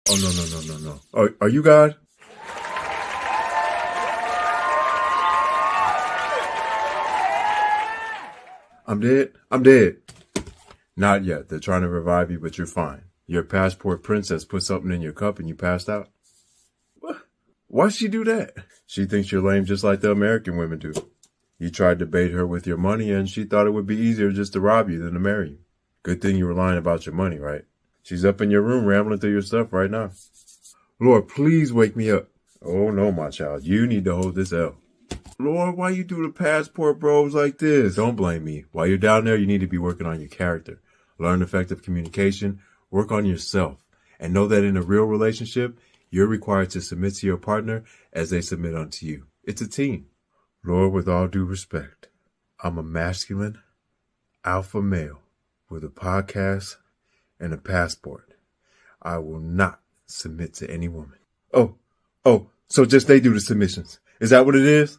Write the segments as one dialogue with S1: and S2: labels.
S1: Oh, no. Are you God? I'm dead? I'm dead. Not yet. They're trying to revive you, but you're fine. Your passport princess put something in your cup and you passed out. What? Why'd she do that? She thinks you're lame just like the American women do. You tried to bait her with your money and she thought it would be easier just to rob you than to marry you. Good thing you were lying about your money, right? She's up in your room rambling through your stuff right now. Lord, please wake me up. Oh no, my child. You need to hold this L. Lord, why you do the passport bros like this? Don't blame me. While you're down there, you need to be working on your character. Learn effective communication. Work on yourself. And know that in a real relationship, you're required to submit to your partner as they submit unto you. It's a team. Lord, with all due respect, I'm a masculine alpha male with a podcast and a passport. I will not submit to any woman. Oh, so just they do the submissions. Is that what it is?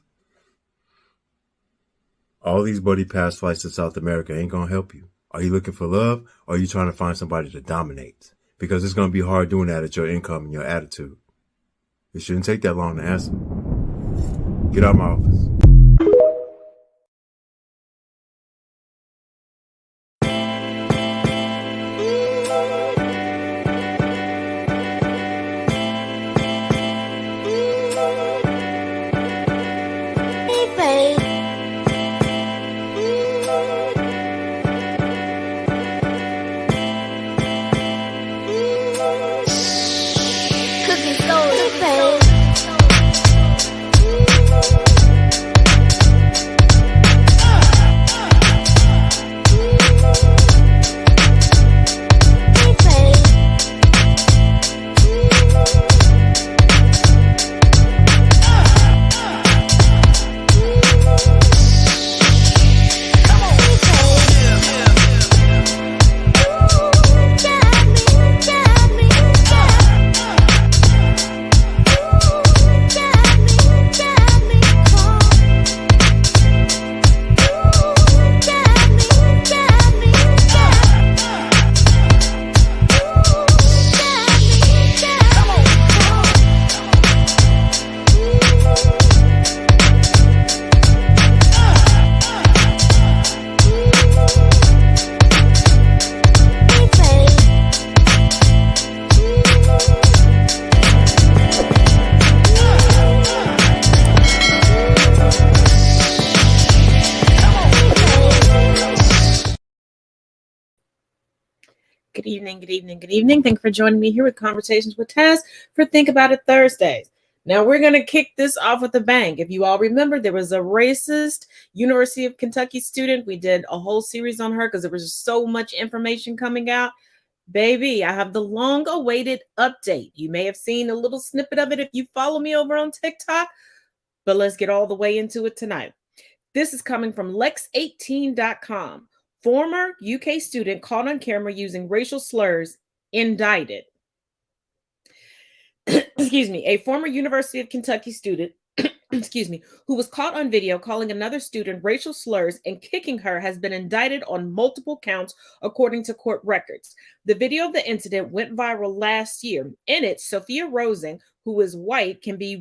S1: All these buddy pass flights to South America ain't gonna help you. Are you looking for love, or are you trying to find somebody to dominate? Because it's gonna be hard doing that at your income and your attitude. It shouldn't take that long to answer. Get out of my office.
S2: Good evening. Thank you for joining me here with Conversations with Taz for Think About It Thursdays. Now, we're going to kick this off with a bang. If you all remember, there was a racist University of Kentucky student. We did a whole series on her because there was just so much information coming out. Baby, I have the long-awaited update. You may have seen a little snippet of it if you follow me over on TikTok, but let's get all the way into it tonight. This is coming from lex18.com. Former UK student caught on camera using racial slurs indicted. A former University of Kentucky student, who was caught on video calling another student racial slurs and kicking her has been indicted on multiple counts, according to court records. The video of the incident went viral last year. In it, Sophia Rosing, who is white, can be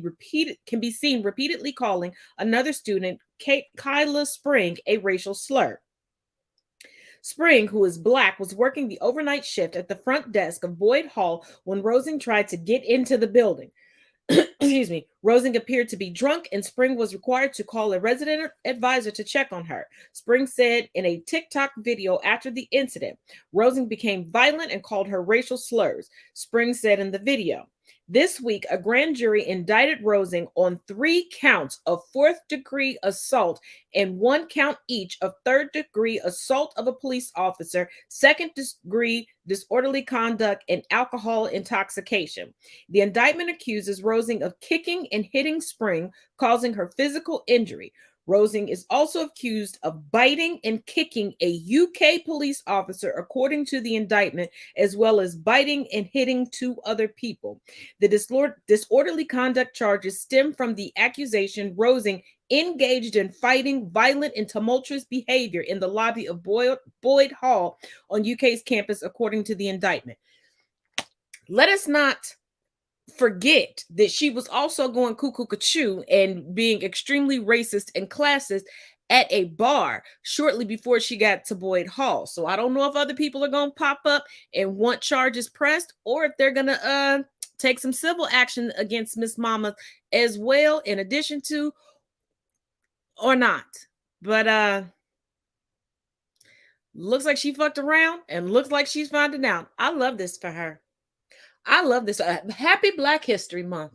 S2: seen repeatedly calling another student, Kyla Spring, a racial slur. Spring, who is black, was working the overnight shift at the front desk of Boyd Hall when Rosing tried to get into the building. Rosing appeared to be drunk, and Spring was required to call a resident advisor to check on her. Spring said in a TikTok video after the incident, Rosing became violent and called her racial slurs. Spring said in the video, "This week, a grand jury indicted Rosing on 3 counts of 4th-degree assault and 1 count each of 3rd-degree assault of a police officer, 2nd-degree disorderly conduct, and alcohol intoxication." The indictment accuses Rosing of kicking and hitting Spring, causing her physical injury. Rosing is also accused of biting and kicking a UK police officer, according to the indictment, as well as biting and hitting 2 other people. The disorderly conduct charges stem from the accusation Rosing engaged in fighting, violent, and tumultuous behavior in the lobby of Boyd Hall on UK's campus, according to the indictment. let us not forget that she was also going cuckoo cuckoo and being extremely racist and classist at a bar shortly before she got to Boyd Hall. So I don't know if other people are going to pop up and want charges pressed, or if they're going to take some civil action against Miss Mama as well, in addition to, or not. But looks like she fucked around and looks like she's finding out. I love this for her. I love this. Happy Black History Month.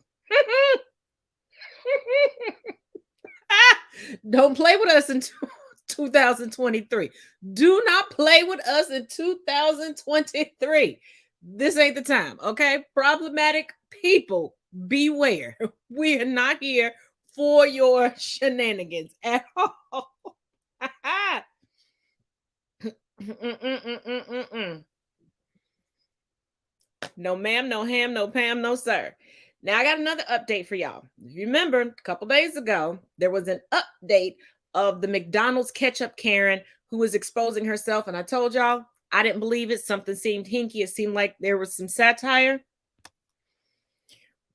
S2: Don't play with us in 2023. Do not play with us in 2023. This ain't the time, okay? Problematic people, beware. We are not here for your shenanigans at all. No ma'am, no ham, no Pam, no sir. Now I got another update for y'all. If you remember, a couple days ago, there was an update of the McDonald's ketchup Karen who was exposing herself. And I told y'all, I didn't believe it. Something seemed hinky. It seemed like there was some satire.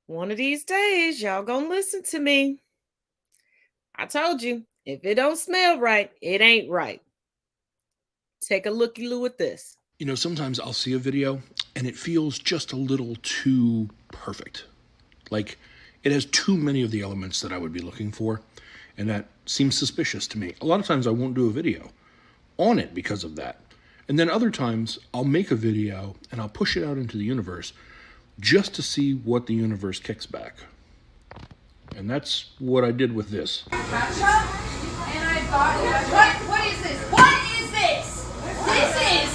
S2: One of these days, y'all gonna listen to me. I told you, if it don't smell right, it ain't right. Take a looky-loo at this.
S3: You know, sometimes I'll see a video and it feels just a little too perfect. Like it has too many of the elements that I would be looking for, and that seems suspicious to me. A lot of times I won't do a video on it because of that. And then other times I'll make a video and I'll push it out into the universe just to see what the universe kicks back. And that's what I did with this.
S4: Ketchup, and I thought, what is this? What is this? This is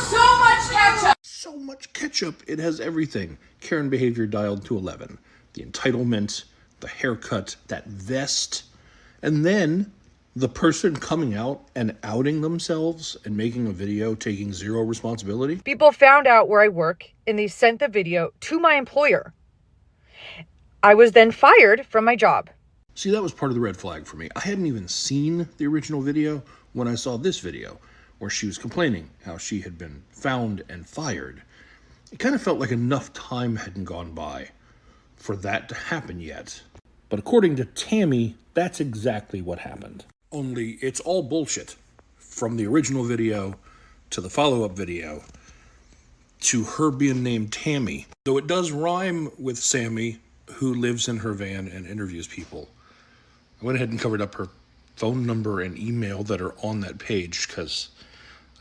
S4: so much ketchup.
S3: So much ketchup, it has everything. Karen behavior dialed to 11. The entitlement, the haircut, that vest, and then the person coming out and outing themselves and making a video taking zero responsibility.
S5: People found out where I work and they sent the video to my employer. I was then fired from my job.
S3: See, that was part of the red flag for me. I hadn't even seen the original video when I saw this video where she was complaining how she had been found and fired. It kind of felt like enough time hadn't gone by for that to happen yet. But according to Tammy, that's exactly what happened. Only it's all bullshit. From the original video to the follow-up video to her being named Tammy. Though it does rhyme with Sammy, who lives in her van and interviews people. I went ahead and covered up her phone number and email that are on that page because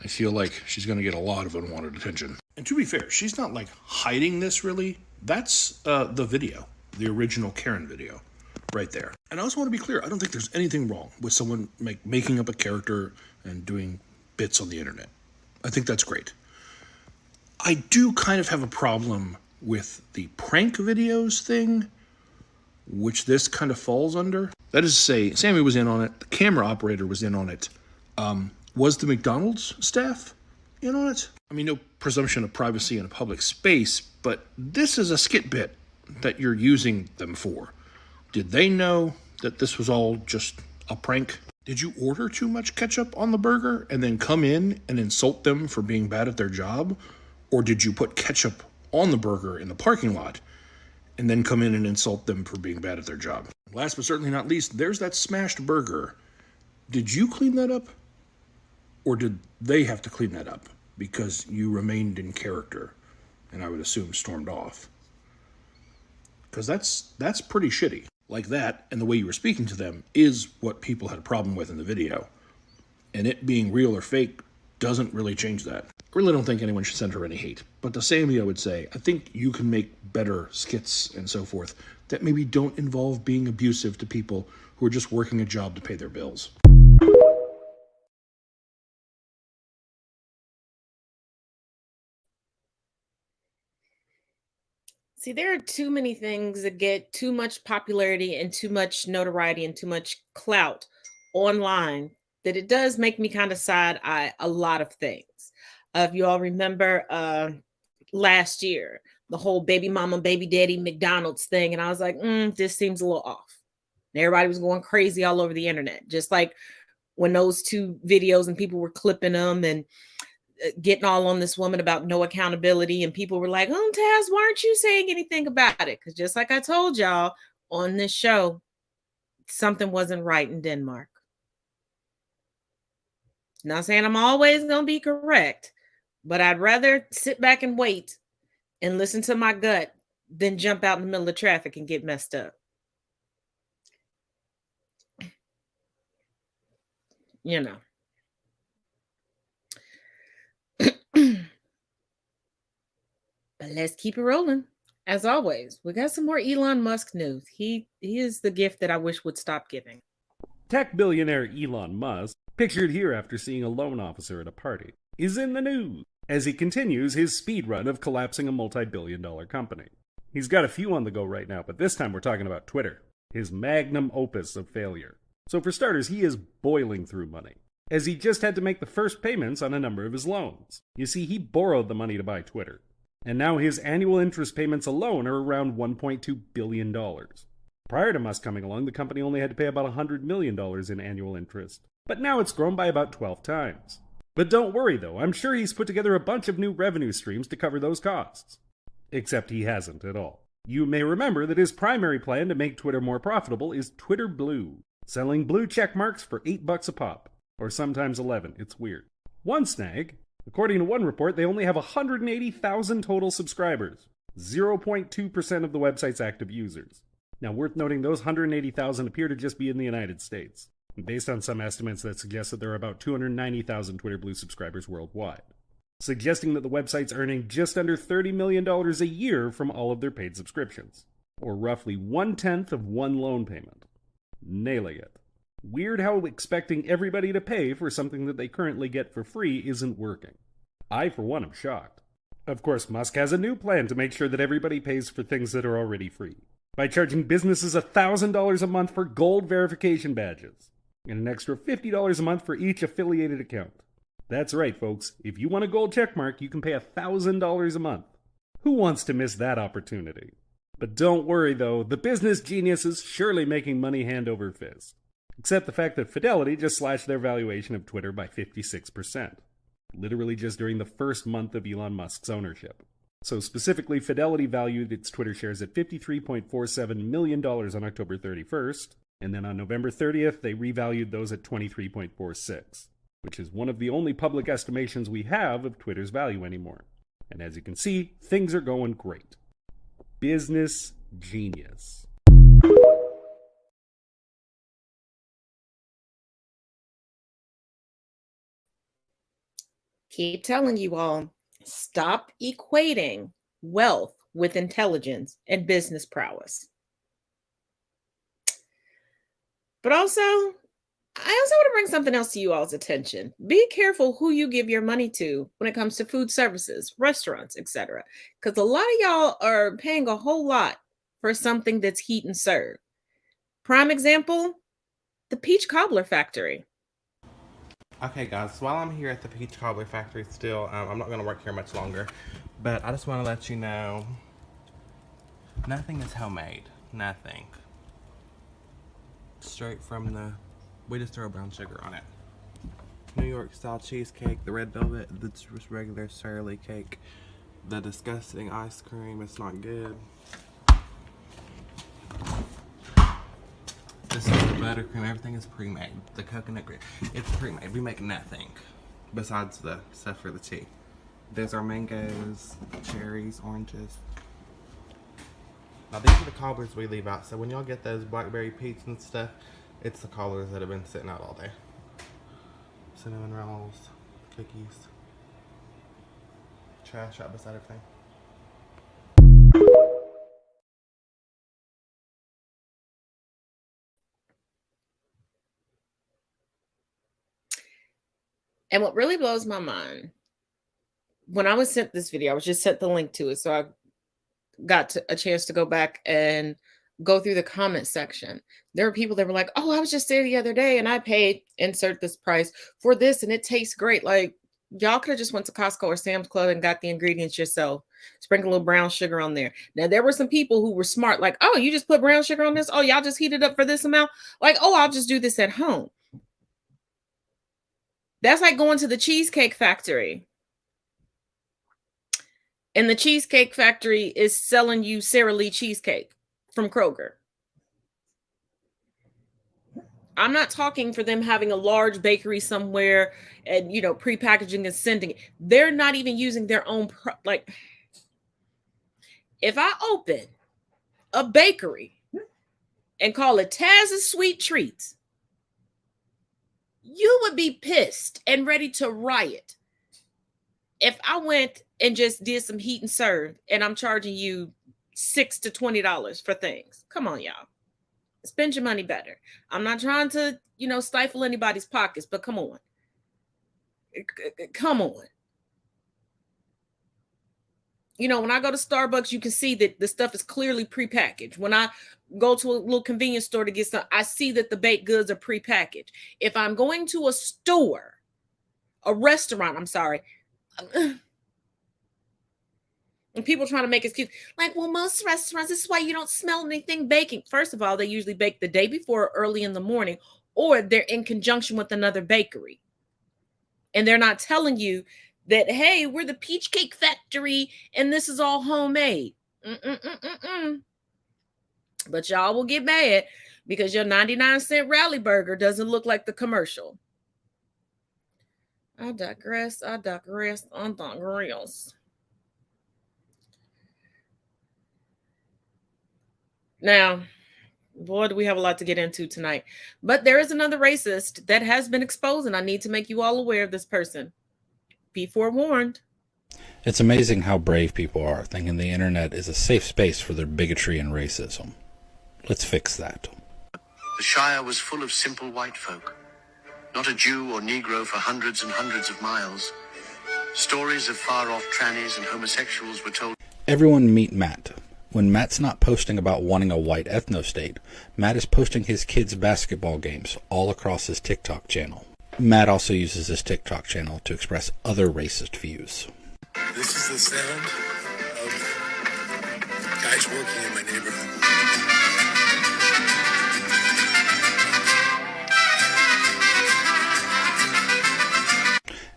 S3: I feel like she's going to get a lot of unwanted attention. And to be fair, she's not like hiding this really. That's the video, the original Karen video right there. And I also want to be clear, I don't think there's anything wrong with someone making up a character and doing bits on the internet. I think that's great. I do kind of have a problem with the prank videos thing, which this kind of falls under. That is to say, Sammy was in on it, the camera operator was in on it. Was the McDonald's staff in on it? I mean, no presumption of privacy in a public space, but this is a skit bit that you're using them for. Did they know that this was all just a prank? Did you order too much ketchup on the burger and then come in and insult them for being bad at their job? Or did you put ketchup on the burger in the parking lot and then come in and insult them for being bad at their job? Last but certainly not least, there's that smashed burger. Did you clean that up? Or did they have to clean that up because you remained in character and I would assume stormed off? Because that's pretty shitty. Like that, and the way you were speaking to them is what people had a problem with in the video. And it being real or fake doesn't really change that. I really don't think anyone should send her any hate. But to Sammy, I would say, I think you can make better skits and so forth that maybe don't involve being abusive to people who are just working a job to pay their bills.
S2: See, there are too many things that get too much popularity and too much notoriety and too much clout online that it does make me kind of side eye a lot of things. If you all remember last year, the whole baby mama, baby daddy McDonald's thing, and I was like, this seems a little off. And everybody was going crazy all over the internet, just like when those two videos and people were clipping them and getting all on this woman about no accountability, and people were like, oh, Taz, why aren't you saying anything about it? Because just like I told y'all on this show, something wasn't right in Denmark. Not saying I'm always going to be correct, but I'd rather sit back and wait and listen to my gut than jump out in the middle of traffic and get messed up. You know. But let's keep it rolling. As always, we got some more Elon Musk news. He is the gift that I wish would stop giving.
S6: Tech billionaire Elon Musk, pictured here after seeing a loan officer at a party, is in the news as he continues his speed run of collapsing a multi-billion-dollar company. He's got a few on the go right now, but this time we're talking about Twitter, his magnum opus of failure. So for starters, he is boiling through money, as he just had to make the first payments on a number of his loans. You see, he borrowed the money to buy Twitter, and now his annual interest payments alone are around $1.2 billion. Prior to Musk coming along, the company only had to pay about $100 million in annual interest, but now it's grown by about 12 times. But don't worry though, I'm sure he's put together a bunch of new revenue streams to cover those costs. Except he hasn't at all. You may remember that his primary plan to make Twitter more profitable is Twitter Blue, selling blue check marks for $8 a pop, or sometimes 11, it's weird. One snag, according to one report, they only have 180,000 total subscribers, 0.2% of the website's active users. Now, worth noting, those 180,000 appear to just be in the United States, based on some estimates that suggest that there are about 290,000 Twitter Blue subscribers worldwide, suggesting that the website's earning just under $30 million a year from all of their paid subscriptions, or roughly 1/10 of one loan payment. Nailing it. Weird how expecting everybody to pay for something that they currently get for free isn't working. I, for one, am shocked. Of course, Musk has a new plan to make sure that everybody pays for things that are already free, by charging businesses $1,000 a month for gold verification badges, and an extra $50 a month for each affiliated account. That's right, folks. If you want a gold checkmark, you can pay $1,000 a month. Who wants to miss that opportunity? But don't worry, though. The business genius is surely making money hand over fist. Except the fact that Fidelity just slashed their valuation of Twitter by 56%. Literally just during the first month of Elon Musk's ownership. So specifically, Fidelity valued its Twitter shares at $53.47 million on October 31st, and then on November 30th, they revalued those at $23.46, which is one of the only public estimations we have of Twitter's value anymore. And as you can see, things are going great. Business genius.
S2: Keep telling you all, stop equating wealth with intelligence and business prowess. But also, I also want to bring something else to you all's attention. Be careful who you give your money to when it comes to food services, restaurants, etc. Because a lot of y'all are paying a whole lot for something that's heat and serve. Prime example, the Peach Cobbler Factory.
S7: Okay guys, so while I'm here at the Peach Cobbler Factory still, I'm not going to work here much longer, but I just want to let you know, nothing is homemade, nothing. Straight from we just throw brown sugar on it. New York style cheesecake, the red velvet, the just regular Shirley cake, the disgusting ice cream, it's not good. This is the buttercream, everything is pre-made. The coconut cream, it's pre-made. We make nothing besides the stuff for the tea. There's our mangoes, cherries, oranges. Now these are the cobblers we leave out, so when y'all get those blackberry peach and stuff, it's the cobblers that have been sitting out all day. Cinnamon rolls, cookies, trash right beside everything.
S2: And what really blows my mind, when I was sent this video, I was just sent the link to it, so I got a chance to go back and go through the comment section. There were people that were like, oh, I was just there the other day and I paid insert this price for this and it tastes great. Like, y'all could have just went to Costco or Sam's Club and got the ingredients yourself. Sprinkle a little brown sugar on there. Now, there were some people who were smart, like, oh, you just put brown sugar on this? Oh, y'all just heat it up for this amount? Like, oh, I'll just do this at home. That's like going to the Cheesecake Factory And the Cheesecake Factory is selling you Sara Lee cheesecake from Kroger. I'm not talking for them having a large bakery somewhere and, prepackaging and sending it. They're not even using their own, if I open a bakery and call it Taz's Sweet Treats, you would be pissed and ready to riot if I went and just did some heat and serve and I'm charging you $6 to $20 for things. Come on, y'all. Spend your money better. I'm not trying to, stifle anybody's pockets, but come on. Come on. When I go to Starbucks, you can see that the stuff is clearly prepackaged. When I go to a little convenience store to get some, I see that the baked goods are prepackaged. If I'm going to a restaurant, I'm sorry, and people trying to make excuses, like, well, most restaurants, this is why you don't smell anything baking. First of all, they usually bake the day before, early in the morning, or they're in conjunction with another bakery. And they're not telling you that, hey, we're the Peach Cake Factory and this is all homemade. But y'all will get mad because your 99-cent Rally Burger doesn't look like the commercial. I digress. Now, boy, do we have a lot to get into tonight. But there is another racist that has been exposed, and I need to make you all aware of this person. Be forewarned.
S8: It's amazing how brave people are, thinking the internet is a safe space for their bigotry and racism. Let's fix that.
S9: The Shire was full of simple white folk. Not a Jew or Negro for hundreds and hundreds of miles. Stories of far-off trannies and homosexuals were told.
S8: Everyone meet Matt. When Matt's not posting about wanting a white ethno-state, Matt is posting his kids' basketball games all across his TikTok channel. Matt also uses his TikTok channel to express other racist views.
S10: This is the sound of guys working in my neighborhood.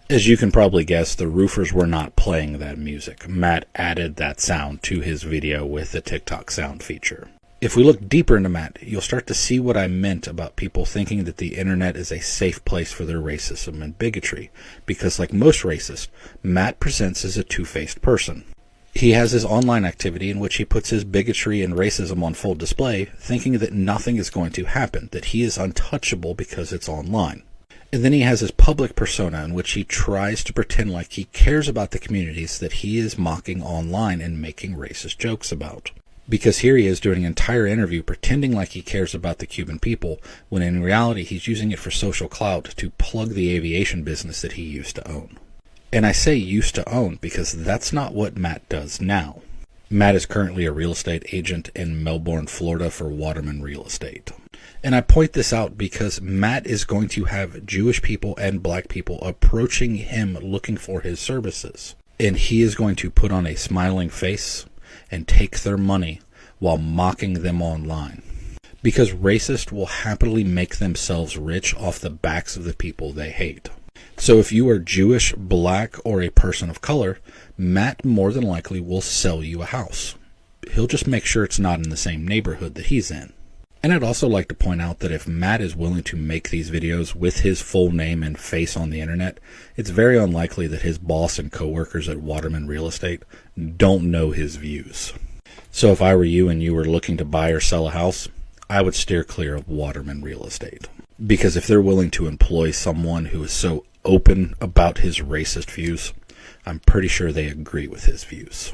S8: As you can probably guess, the roofers were not playing that music. Matt added that sound to his video with the TikTok sound feature. If we look deeper into Matt, you'll start to see what I meant about people thinking that the internet is a safe place for their racism and bigotry, because like most racists, Matt presents as a two-faced person. He has his online activity in which he puts his bigotry and racism on full display, thinking that nothing is going to happen, that he is untouchable because it's online. And then he has his public persona in which he tries to pretend like he cares about the communities that he is mocking online and making racist jokes about. Because here he is doing an entire interview pretending like he cares about the Cuban people, when in reality he's using it for social clout to plug the aviation business that he used to own. And I say used to own because that's not what Matt does now. Matt is currently a real estate agent in Melbourne, Florida for Waterman Real Estate. And I point this out because Matt is going to have Jewish people and black people approaching him looking for his services. And he is going to put on a smiling face and take their money while mocking them online. Because racists will happily make themselves rich off the backs of the people they hate. So if you are Jewish, black, or a person of color, Matt more than likely will sell you a house. He'll just make sure it's not in the same neighborhood that he's in. And I'd also like to point out that if Matt is willing to make these videos with his full name and face on the internet, it's very unlikely that his boss and coworkers at Waterman Real Estate don't know his views. So if I were you and you were looking to buy or sell a house, I would steer clear of Waterman Real Estate. Because if they're willing to employ someone who is so open about his racist views, I'm pretty sure they agree with his views.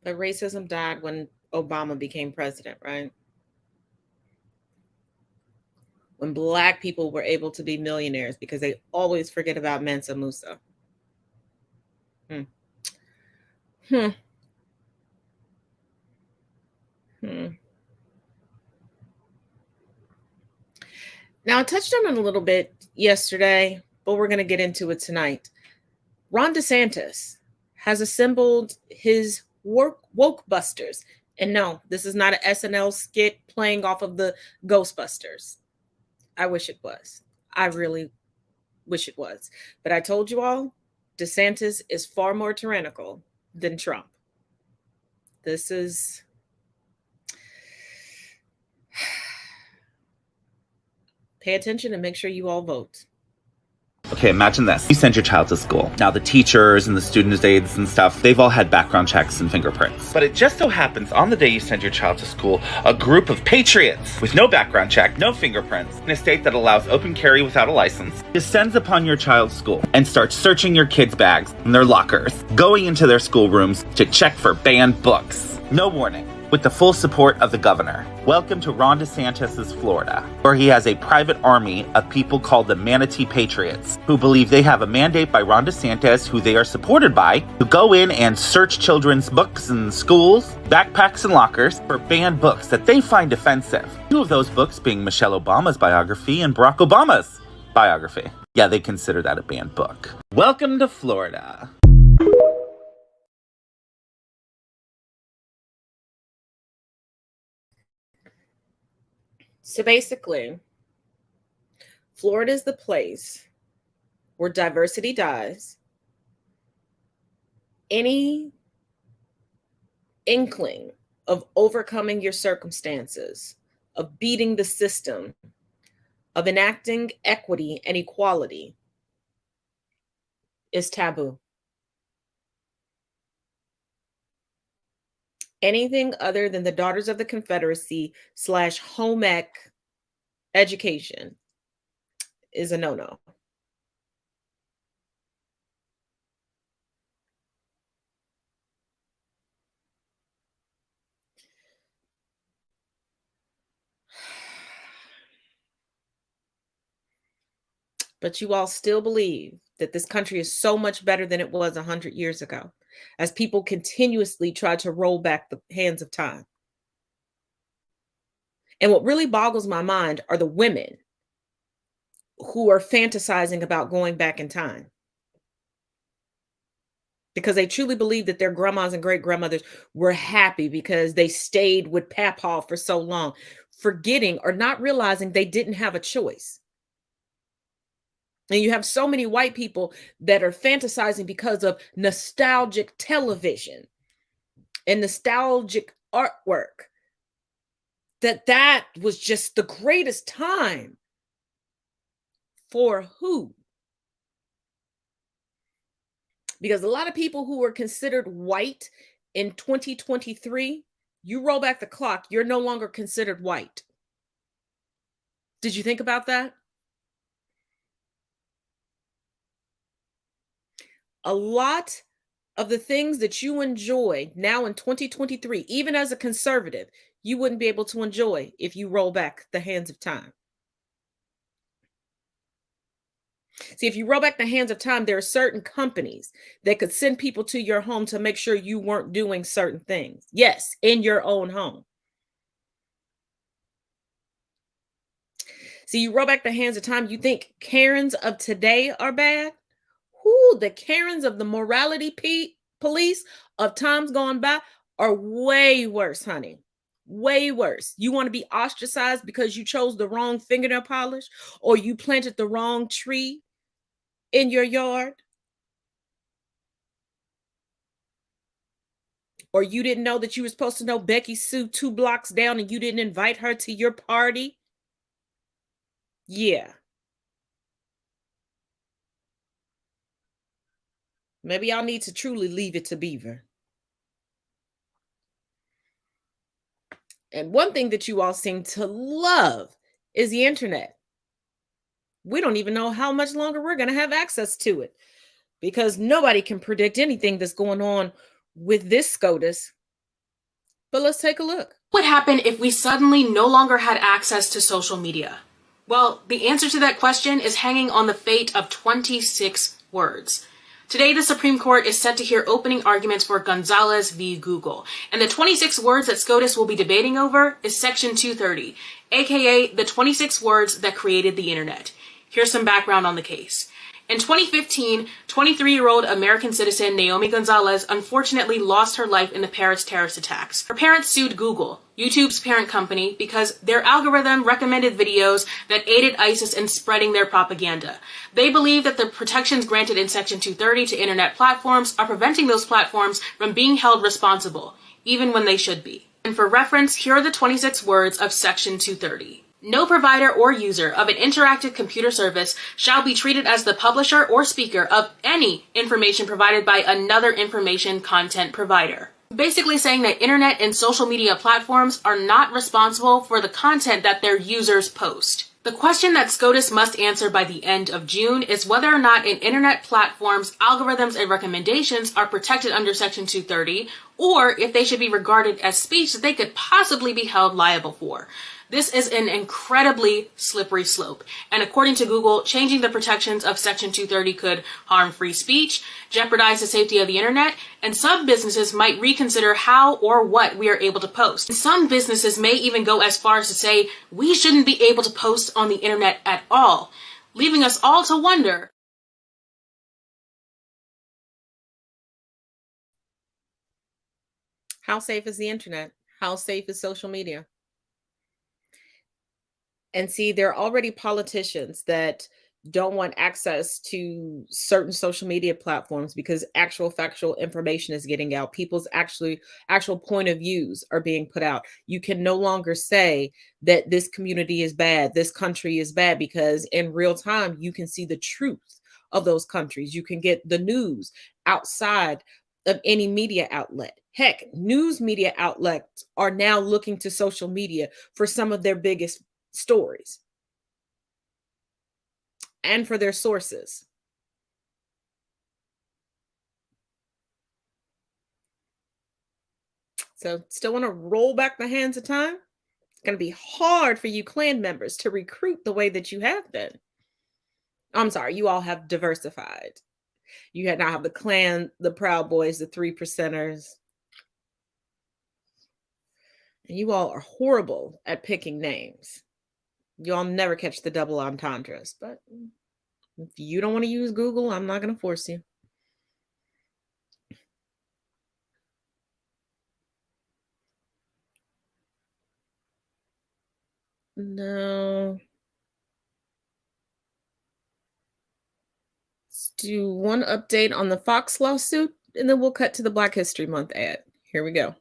S2: But racism died when Obama became president, right? When black people were able to be millionaires, because they always forget about Mansa Musa. Now, I touched on it a little bit yesterday, but we're going to get into it tonight. Ron DeSantis has assembled his woke busters And no, this is not an SNL skit playing off of the Ghostbusters. I wish it was. I really wish it was. But I told you all, DeSantis is far more tyrannical than Trump. This is... Pay attention and make sure you all vote.
S11: Okay, imagine this. You send your child to school. Now, the teachers and the student aides and stuff, they've all had background checks and fingerprints. But it just so happens on the day you send your child to school, a group of patriots with no background check, no fingerprints, in a state that allows open carry without a license, descends upon your child's school and starts searching your kids' bags and their lockers, going into their schoolrooms to check for banned books. No warning. With the full support of the governor. Welcome to Ron DeSantis' Florida, where he has a private army of people called the Manatee Patriots, who believe they have a mandate by Ron DeSantis, who they are supported by, to go in and search children's books in schools, backpacks, and lockers for banned books that they find offensive. 2 of those books being Michelle Obama's biography and Barack Obama's biography. Yeah, they consider that a banned book. Welcome to Florida.
S2: So basically, Florida is the place where diversity dies. Any inkling of overcoming your circumstances, of beating the system, of enacting equity and equality is taboo. Anything other than the Daughters of the Confederacy / home ec education is a no-no. But you all still believe that this country is so much better than it was 100 years ago, as people continuously try to roll back the hands of time. And what really boggles my mind are the women who are fantasizing about going back in time, because they truly believe that their grandmas and great-grandmothers were happy because they stayed with Papaw for so long, forgetting or not realizing they didn't have a choice. And you have so many white people that are fantasizing because of nostalgic television and nostalgic artwork, that was just the greatest time. For who? Because a lot of people who were considered white in 2023, you roll back the clock, you're no longer considered white. Did you think about that? A lot of the things that you enjoy now in 2023, even as a conservative, you wouldn't be able to enjoy if you roll back the hands of time. See, if you roll back the hands of time, there are certain companies that could send people to your home to make sure you weren't doing certain things. Yes, in your own home. See, you roll back the hands of time, you think Karens of today are bad? Who, the Karens of the morality police of times gone by are way worse, honey. Way worse. You want to be ostracized because you chose the wrong fingernail polish or you planted the wrong tree in your yard? Or you didn't know that you were supposed to know Becky Sue 2 blocks down and you didn't invite her to your party? Yeah. Maybe y'all need to truly leave it to Beaver. And one thing that you all seem to love is the internet. We don't even know how much longer we're going to have access to it, because nobody can predict anything that's going on with this SCOTUS. But let's take a look.
S12: What would happen if we suddenly no longer had access to social media? Well, the answer to that question is hanging on the fate of 26 words. Today, the Supreme Court is set to hear opening arguments for Gonzalez v. Google, and the 26 words that SCOTUS will be debating over is Section 230, aka the 26 words that created the internet. Here's some background on the case. In 2015, 23-year-old American citizen Naomi Gonzalez unfortunately lost her life in the Paris terrorist attacks. Her parents sued Google, YouTube's parent company, because their algorithm recommended videos that aided ISIS in spreading their propaganda. They believe that the protections granted in Section 230 to internet platforms are preventing those platforms from being held responsible, even when they should be. And for reference, here are the 26 words of Section 230. No provider or user of an interactive computer service shall be treated as the publisher or speaker of any information provided by another information content provider. Basically saying that internet and social media platforms are not responsible for the content that their users post. The question that SCOTUS must answer by the end of June is whether or not an internet platform's algorithms and recommendations are protected under Section 230, or if they should be regarded as speech that they could possibly be held liable for. This is an incredibly slippery slope, and according to Google, changing the protections of Section 230 could harm free speech, jeopardize the safety of the internet, and some businesses might reconsider how or what we are able to post. And some businesses may even go as far as to say we shouldn't be able to post on the internet at all, leaving us all to wonder.
S2: How safe is the internet? How safe is social media? And see, there are already politicians that don't want access to certain social media platforms because actual factual information is getting out. People's actual point of views are being put out. You can no longer say that this community is bad, this country is bad, because in real time, you can see the truth of those countries. You can get the news outside of any media outlet. Heck, news media outlets are now looking to social media for some of their biggest stories and for their sources. So still want to roll back the hands of time? It's going to be hard for you Klan members to recruit the way that you have been. I'm sorry, you all have diversified. You now have the Klan, the Proud Boys, the 3%ers. And you all are horrible at picking names. You'll never catch the double entendres, but if you don't want to use Google, I'm not going to force you. No. Let's do one update on the Fox lawsuit, and then we'll cut to the Black History Month ad. Here we go.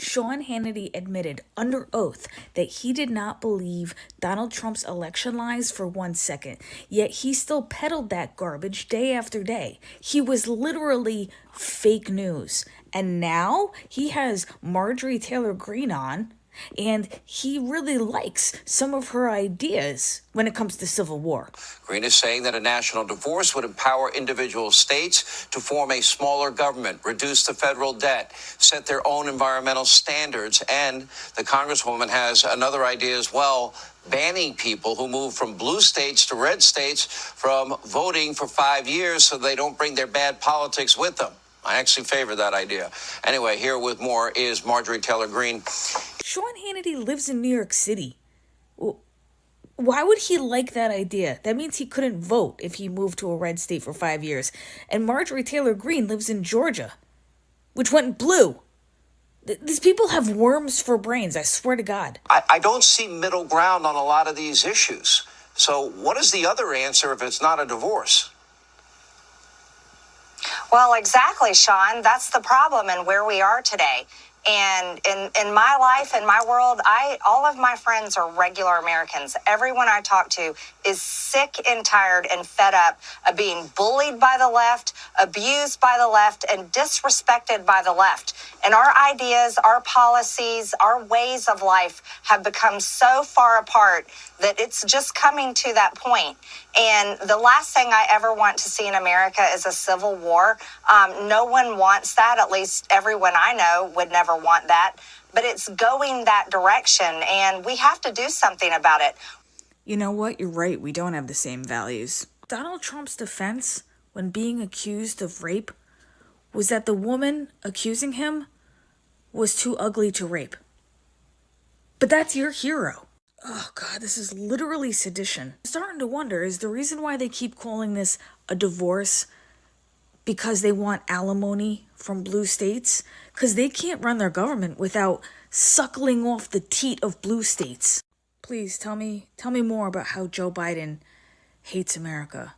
S13: Sean Hannity admitted under oath that he did not believe Donald Trump's election lies for 1 second, yet he still peddled that garbage day after day. He was literally fake news. And now he has Marjorie Taylor Greene on, and he really likes some of her ideas when it comes to civil war.
S14: Greene is saying that a national divorce would empower individual states to form a smaller government, reduce the federal debt, set their own environmental standards, and the Congresswoman has another idea as well, banning people who move from blue states to red states from voting for 5 years so they don't bring their bad politics with them. I actually favor that idea. Anyway, here with more is Marjorie Taylor Greene.
S13: Sean Hannity lives in New York City. Why would he like that idea? That means he couldn't vote if he moved to a red state for 5 years. And Marjorie Taylor Greene lives in Georgia, which went blue. These people have worms for brains, I swear to God.
S14: I don't see middle ground on a lot of these issues. So what is the other answer if it's not a divorce?
S15: Well, exactly, Sean. That's the problem and where we are today. And in my life, in my world, all of my friends are regular Americans. Everyone I talk to is sick and tired and fed up of being bullied by the left, abused by the left, and disrespected by the left. And our ideas, our policies, our ways of life have become so far apart that it's just coming to that point. And the last thing I ever want to see in America is a civil war. No one wants that. At least everyone I know would never want that. But it's going that direction, and we have to do something about it.
S13: You know what? You're right. We don't have the same values. Donald Trump's defense when being accused of rape was that the woman accusing him was too ugly to rape. But that's your hero. Oh God, this is literally sedition. I'm starting to wonder, is the reason why they keep calling this a divorce because they want alimony from blue states? Because they can't run their government without suckling off the teat of blue states. Please tell me more about how Joe Biden hates America.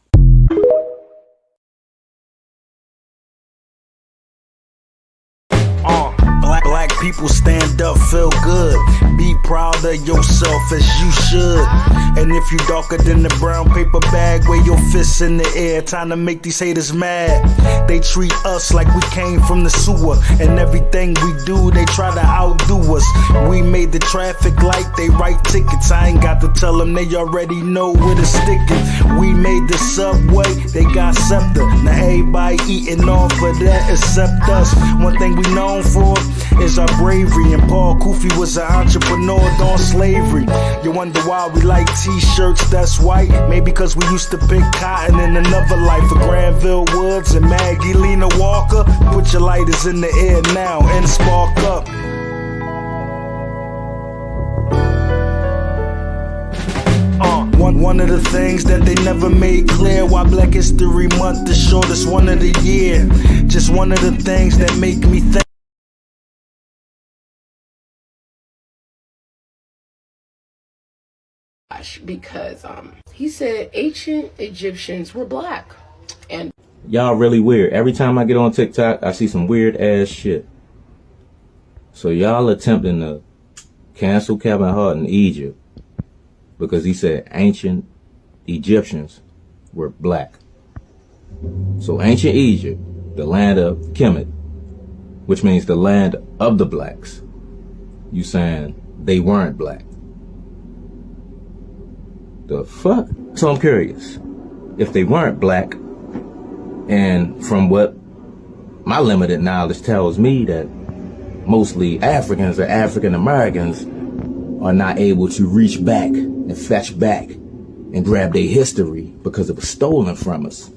S16: Black people stand up, feel good. Be proud of yourself as you should. And if you darker than the brown paper bag, wave your fists in the air, time to make these haters mad. They treat us like we came from the sewer, and everything we do, they try to outdo us. We made the traffic light, they write tickets. I ain't got to tell them, they already know where to stick it. We made the subway, they got scepter. Now everybody eating off of that except us. One thing we known for is our bravery, and Paul Kufi was an entrepreneur during slavery. You wonder why we like t-shirts that's white? Maybe because we used to pick cotton in another life. For Granville Woods and Maggie Lena Walker, put your lighters in the air now and spark up. One of the things that they never made clear, why Black History Month the shortest one of the year. Just one of the things that make me think.
S17: Because he said ancient Egyptians were black, and
S18: y'all really weird. Every time I get on TikTok, I see some weird ass shit. So y'all attempting to cancel Kevin Hart in Egypt because he said ancient Egyptians were black. So ancient Egypt, the land of Kemet, which means the land of the blacks, you saying they weren't black. The fuck? So I'm curious, if they weren't black, and from what my limited knowledge tells me that mostly Africans or African Americans are not able to reach back and fetch back and grab their history because it was stolen from us,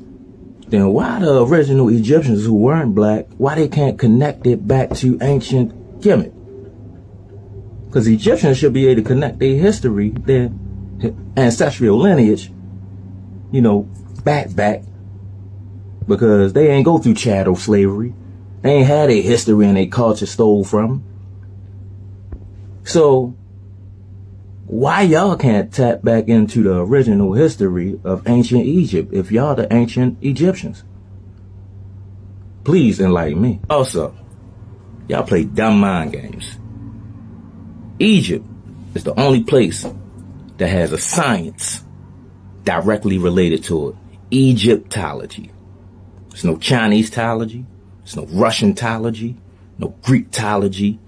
S18: then why the original Egyptians who weren't black, why they can't connect it back to ancient Kemet? Because Egyptians should be able to connect their history, their ancestral lineage, you know, back, because they ain't go through chattel slavery. They ain't had a history and a culture stole from. So why y'all can't tap back into the original history of ancient Egypt if y'all the ancient Egyptians? Please enlighten me. Also, y'all play dumb mind games. Egypt is the only place that has a science directly related to it. Egyptology. There's no Chinese-tology. There's no Russian-tology. No Greek-tology.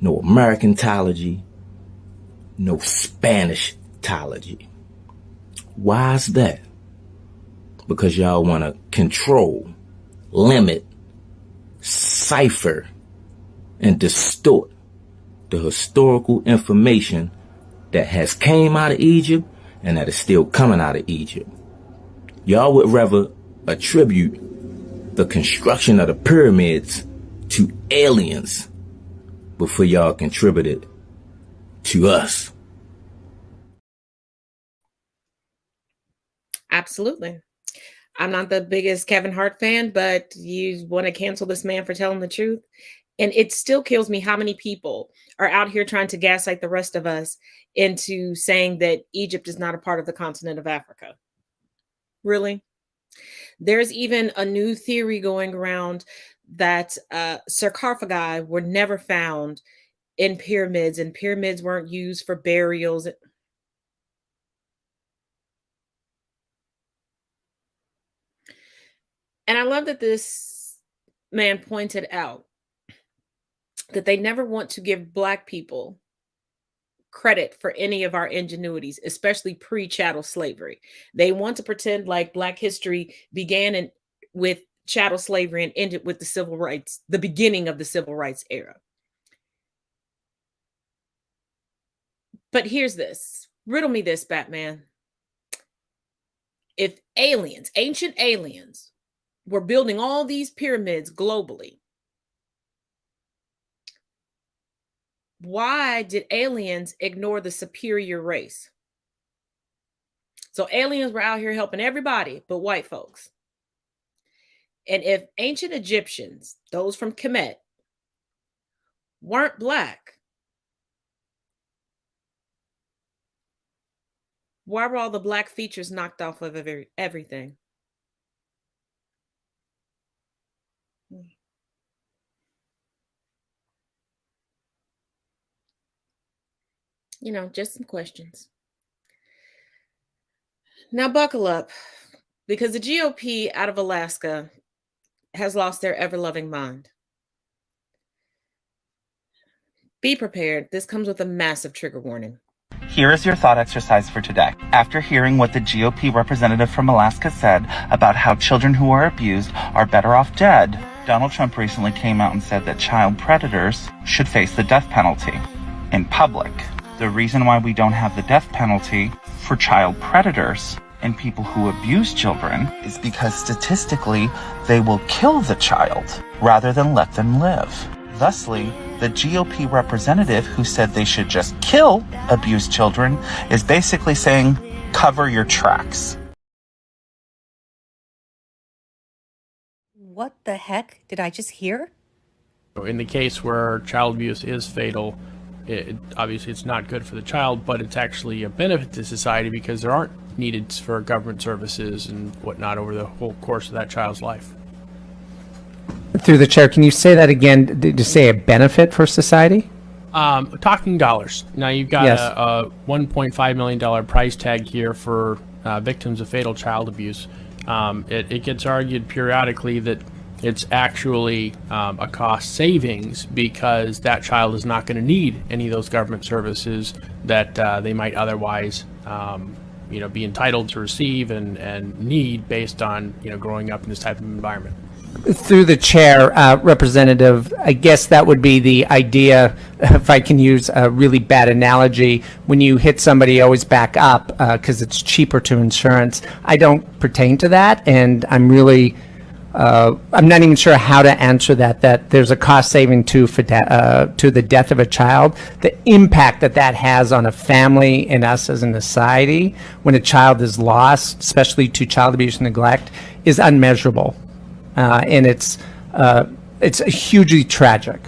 S18: No American-tology. No Spanish-tology. Why is that? Because y'all want to control, limit, cipher, and distort the historical information that has came out of Egypt and that is still coming out of Egypt. Y'all would rather attribute the construction of the pyramids to aliens before y'all contributed to us.
S2: Absolutely. I'm not the biggest Kevin Hart fan, but you want to cancel this man for telling the truth? And it still kills me how many people are out here trying to gaslight the rest of us into saying that Egypt is not a part of the continent of Africa. Really? There's even a new theory going around that sarcophagi were never found in pyramids, and pyramids weren't used for burials. And I love that this man pointed out that they never want to give Black people credit for any of our ingenuities, especially pre-chattel slavery. They want to pretend like Black history began with chattel slavery and ended with the civil rights, the beginning of the civil rights era. But here's this. Riddle me this, Batman. If aliens, ancient aliens, were building all these pyramids globally, Why did aliens ignore the superior race? So aliens were out here helping everybody but white folks. And if ancient Egyptians, those from Kemet, weren't black, why were all the black features knocked off of everything? You know, just some questions. Now, buckle up, because the GOP out of Alaska has lost their ever-loving mind. Be prepared. This comes with a massive trigger warning.
S11: Here is your thought exercise for today. After hearing what the GOP representative from Alaska said about how children who are abused are better off dead, Donald Trump recently came out and said that child predators should face the death penalty in public. The reason why we don't have the death penalty for child predators and people who abuse children is because statistically they will kill the child rather than let them live. Thusly, the GOP representative who said they should just kill abused children is basically saying, cover your tracks.
S19: What the heck did I just hear?
S20: In the case where child abuse is fatal, obviously it's not good for the child, but it's actually a benefit to society because there aren't needed for government services and whatnot over the whole course of that child's life.
S21: Through the chair, can you say that again? Did you say a benefit for society?
S20: Talking dollars. Now you've got
S21: Yes.
S20: a $1.5 million price tag here for victims of fatal child abuse. It gets argued periodically that it's actually a cost savings because that child is not going to need any of those government services that they might otherwise be entitled to receive and need based on growing up in this type of environment.
S21: Through the chair, Representative, I guess that would be the idea, if I can use a really bad analogy, when you hit somebody, you always back up because it's cheaper to insurance. I don't pertain to that, and I'm really, I'm not even sure how to answer that there's a cost saving to the death of a child. The impact that has on a family and us as a society when a child is lost, especially to child abuse and neglect, is unmeasurable. And it's hugely tragic.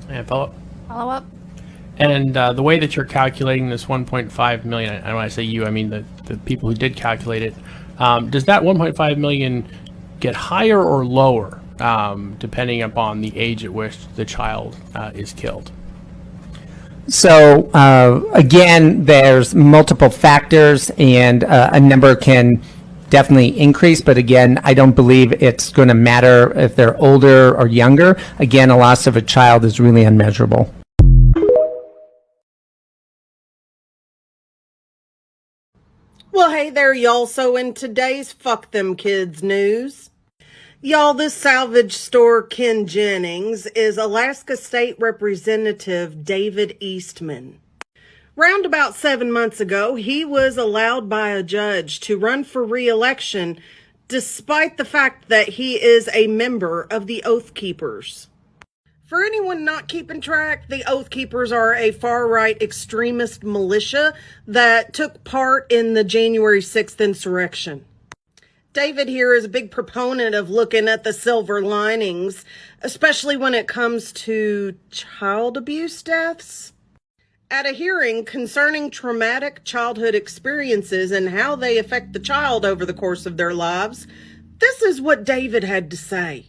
S20: And follow
S19: up.
S20: And the way that you're calculating this 1.5 million, and when I say you, I mean the people who did calculate it, does that 1.5 million get higher or lower depending upon the age at which the child is killed?
S21: So again, there's multiple factors, and a number can definitely increase, but again, I don't believe it's going to matter if they're older or younger. Again, a loss of a child is really unmeasurable.
S22: Well, hey there, y'all. So in today's Fuck Them Kids news, y'all, this salvage store Ken Jennings is Alaska State Representative David Eastman. Round about 7 months ago, he was allowed by a judge to run for re-election despite the fact that he is a member of the Oath Keepers. For anyone not keeping track, the Oath Keepers are a far-right extremist militia that took part in the January 6th insurrection. David here is a big proponent of looking at the silver linings, especially when it comes to child abuse deaths. At a hearing concerning traumatic childhood experiences and how they affect the child over the course of their lives, this is what David had to say.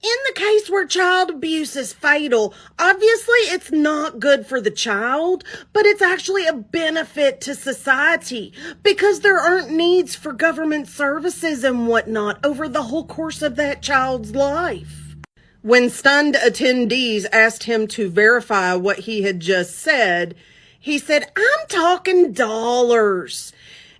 S22: In the case where child abuse is fatal, obviously it's not good for the child, but it's actually a benefit to society because there aren't needs for government services and whatnot over the whole course of that child's life. When stunned attendees asked him to verify what he had just said, he said, "I'm talking dollars."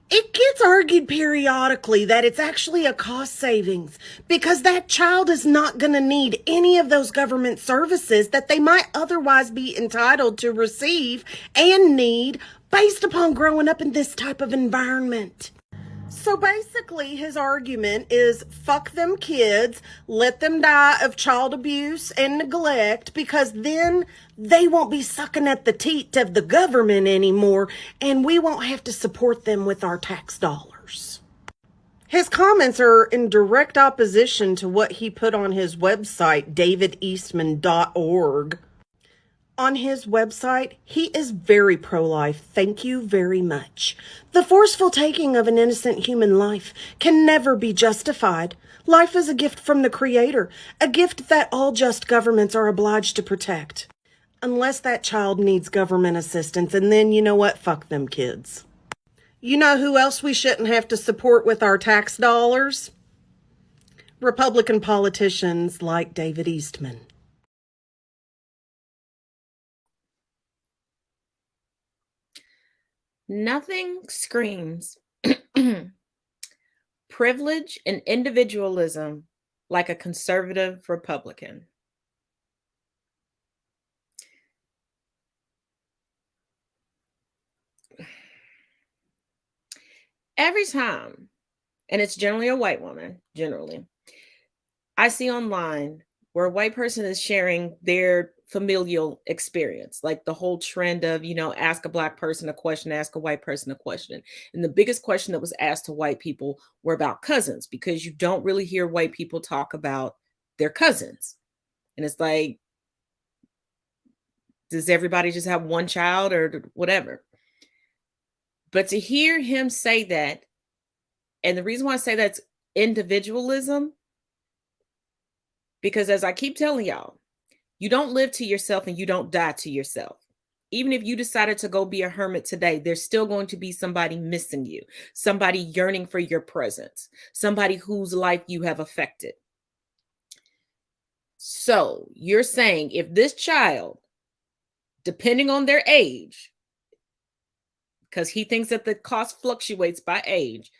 S22: It gets argued periodically that it's actually a cost savings because that child is not going to need any of those government services that they might otherwise be entitled to receive and need based upon growing up in this type of environment. So basically, his argument is fuck them kids, let them die of child abuse and neglect, because then they won't be sucking at the teat of the government anymore, and we won't have to support them with our tax dollars. His comments are in direct opposition to what he put on his website, davideastman.org. On his website, he is very pro-life. Thank you very much. The forceful taking of an innocent human life can never be justified. Life is a gift from the Creator, a gift that all just governments are obliged to protect. Unless that child needs government assistance, and then you know what? Fuck them kids. You know who else we shouldn't have to support with our tax dollars? Republican politicians like David Eastman.
S2: Nothing screams privilege and individualism like a conservative Republican. Every time, and it's generally a white woman, generally, I see online where a white person is sharing their familial experience, like the whole trend of, ask a black person a question, ask a white person a question. And the biggest question that was asked to white people were about cousins, because you don't really hear white people talk about their cousins. And it's like, does everybody just have one child or whatever? But to hear him say that, and the reason why I say that's individualism, because as I keep telling y'all, you don't live to yourself and you don't die to yourself. Even if you decided to go be a hermit today, there's still going to be somebody missing you, somebody yearning for your presence, somebody whose life you have affected. So you're saying if this child, depending on their age, because he thinks that the cost fluctuates by age,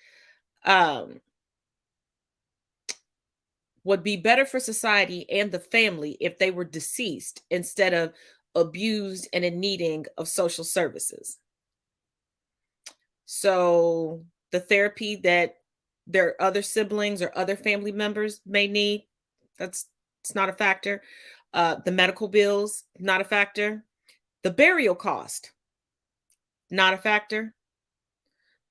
S2: would be better for society and the family if they were deceased instead of abused and in needing of social services. So the therapy that their other siblings or other family members may need, it's not a factor. The medical bills, not a factor. The burial cost, not a factor.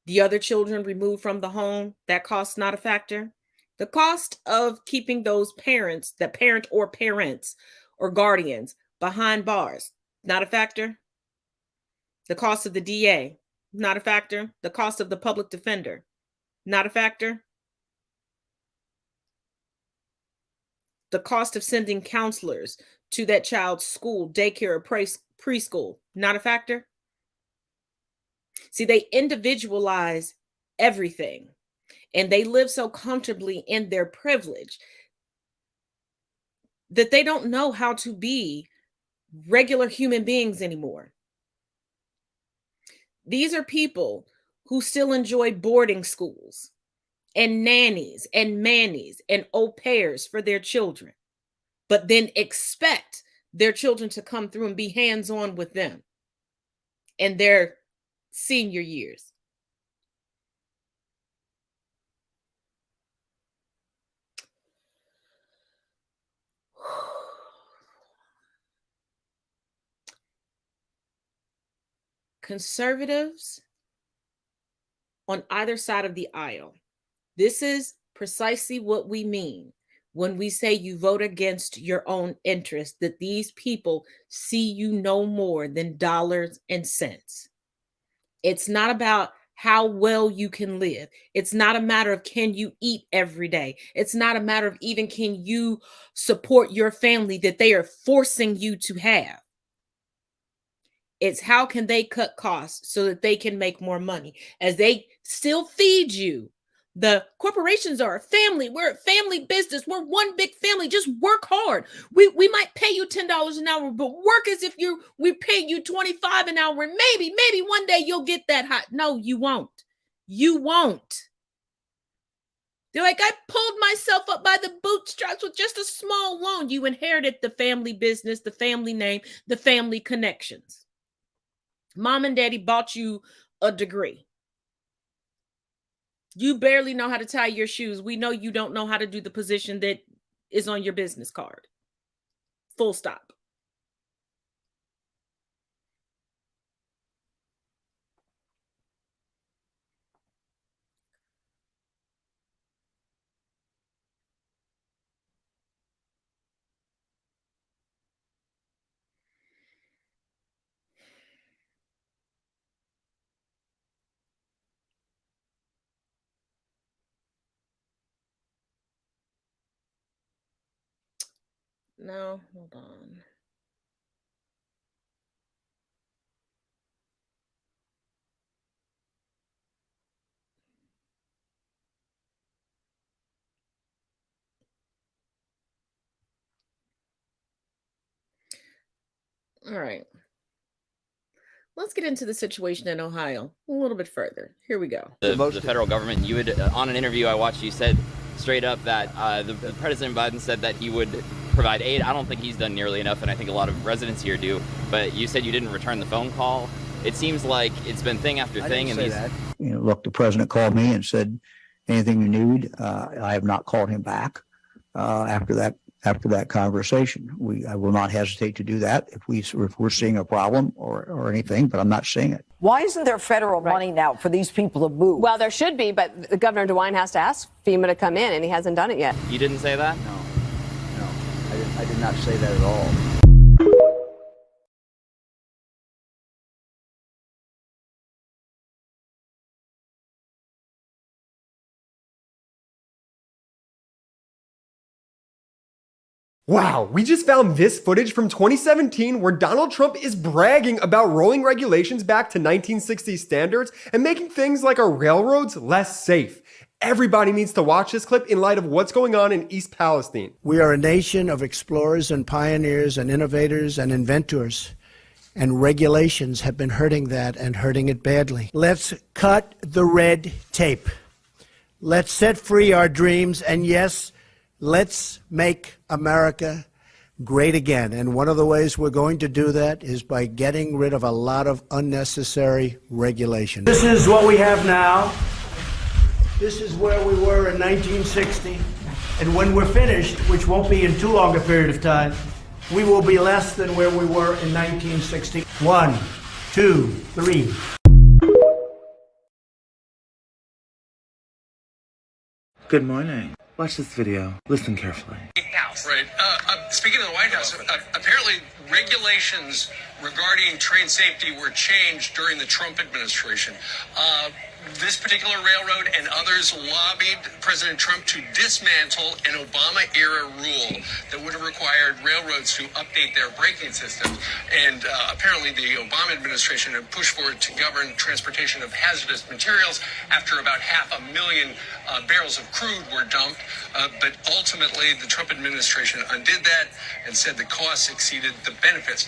S2: The other children removed from the home, that cost, not a factor. The cost of keeping those parents, the parent or parents or guardians behind bars, not a factor. The cost of the DA, not a factor. The cost of the public defender, not a factor. The cost of sending counselors to that child's school, daycare, or preschool, not a factor. See, they individualize everything. And they live so comfortably in their privilege that they don't know how to be regular human beings anymore. These are people who still enjoy boarding schools and nannies and mannies and au pairs for their children, but then expect their children to come through and be hands-on with them in their senior years. Conservatives on either side of the aisle, this is precisely what we mean when we say you vote against your own interest, that these people see you no more than dollars and cents. It's not about how well you can live. It's not a matter of can you eat every day. It's not a matter of even can you support your family that they are forcing you to have. It's how can they cut costs so that they can make more money as they still feed you. The corporations are a family. We're a family business. We're one big family. Just work hard. We might pay you $10 an hour, but work as if we pay you $25 an hour. And maybe one day you'll get that high. No, you won't. You won't. They're like, I pulled myself up by the bootstraps with just a small loan. You inherited the family business, the family name, the family connections. Mom and daddy bought you a degree. You barely know how to tie your shoes. We know you don't know how to do the position that is on your business card. Full stop. No, hold on. All right. Let's get into the situation in Ohio a little bit further. Here we go.
S1: The federal government, you would, on an interview I watched, you said straight up that the President Biden said that he would provide aid. I don't think he's done nearly enough, and I think a lot of residents here do. But you said you didn't return the phone call. It seems like it's been thing after thing.
S4: I didn't say that. You know, look, the president called me and said, anything you need. I have not called him back after that conversation. I will not hesitate to do that if we're seeing a problem or anything, but I'm not seeing it.
S23: Why isn't there federal money now for these people to move?
S24: Well, there should be, but Governor DeWine has to ask FEMA to come in, and he hasn't done it yet.
S1: You didn't say that?
S4: No, I did not say that at all.
S25: Wow, we just found this footage from 2017 where Donald Trump is bragging about rolling regulations back to 1960s standards and making things like our railroads less safe. Everybody needs to watch this clip in light of what's going on in East Palestine.
S26: We are a nation of explorers and pioneers and innovators and inventors, and regulations have been hurting that and hurting it badly. Let's cut the red tape. Let's set free our dreams, and yes, let's make America great again. And one of the ways we're going to do that is by getting rid of a lot of unnecessary regulation. This is what we have now. This is where we were in 1960. And when we're finished, which won't be in too long a period of time, we will be less than where we were in 1960. 1, 2, 3.
S11: Good morning. Watch this video. Listen carefully.
S27: Right. Speaking of the White House, apparently regulations regarding train safety were changed during the Trump administration. This particular railroad and others lobbied President Trump to dismantle an Obama-era rule that would have required railroads to update their braking systems. And apparently the Obama administration had pushed for it to govern transportation of hazardous materials after about 500,000 barrels of crude were dumped. But ultimately, the Trump administration undid that and said the costs exceeded the benefits.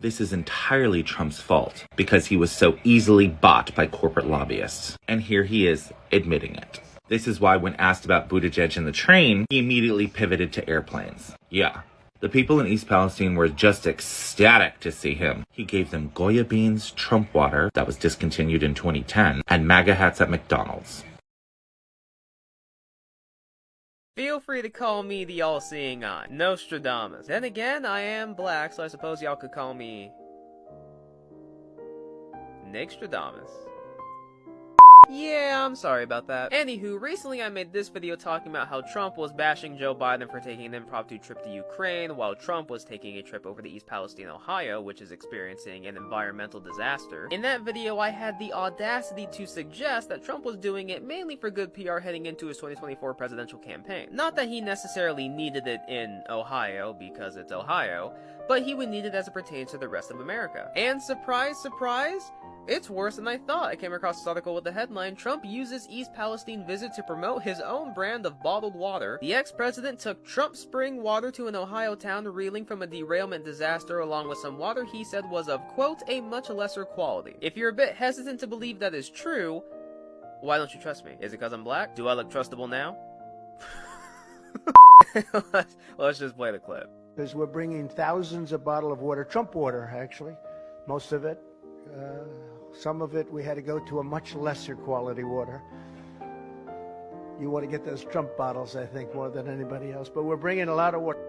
S11: This is entirely Trump's fault because he was so easily bought by corporate lobbyists. And here he is admitting it. This is why when asked about Buttigieg and the train, he immediately pivoted to airplanes. Yeah, the people in East Palestine were just ecstatic to see him. He gave them Goya beans, Trump water, that was discontinued in 2010, and MAGA hats at McDonald's.
S28: Feel free to call me the all-seeing eye, Nostradamus. Then again, I am black, so I suppose y'all could call me Nixtradamus. Yeah, I'm sorry about that. Anywho, recently I made this video talking about how Trump was bashing Joe Biden for taking an impromptu trip to Ukraine, while Trump was taking a trip over to East Palestine, Ohio, which is experiencing an environmental disaster. In that video, I had the audacity to suggest that Trump was doing it mainly for good PR heading into his 2024 presidential campaign. Not that he necessarily needed it in Ohio, because it's Ohio, but he would need it as it pertains to the rest of America. And surprise, surprise, it's worse than I thought. I came across this article with the headline, Trump uses East Palestine visit to promote his own brand of bottled water. The ex-president took Trump spring water to an Ohio town reeling from a derailment disaster along with some water he said was of, quote, a much lesser quality. If you're a bit hesitant to believe that is true, why don't you trust me? Is it because I'm black? Do I look trustable now? Let's just play the clip.
S26: Because we're bringing thousands of bottles of water, Trump water actually, most of it. Some of it we had to go to a much lesser quality water. You want to get those Trump bottles, I think, more than anybody else. But we're bringing a lot of water.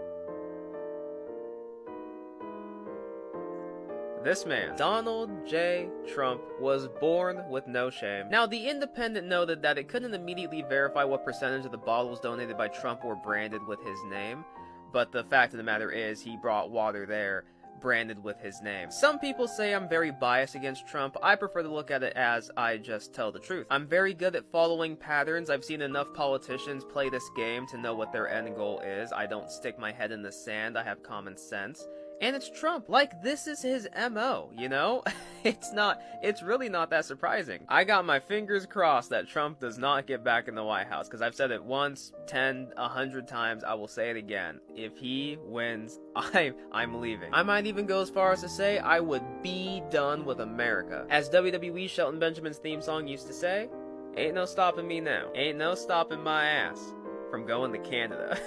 S28: This man, Donald J. Trump, was born with no shame. Now, The Independent noted that it couldn't immediately verify what percentage of the bottles donated by Trump were branded with his name, but the fact of the matter is he brought water there branded with his name. Some people say I'm very biased against Trump. I prefer to look at it as I just tell the truth. I'm very good at following patterns. I've seen enough politicians play this game to know what their end goal is. I don't stick my head in the sand. I have common sense. And it's Trump. Like, this is his MO, you know? It's really not that surprising. I got my fingers crossed that Trump does not get back in the White House, because I've said it once, 10, 100 times, I will say it again. If he wins, I'm leaving. I might even go as far as to say I would be done with America. As WWE Shelton Benjamin's theme song used to say, ain't no stopping me now. Ain't no stopping my ass from going to Canada.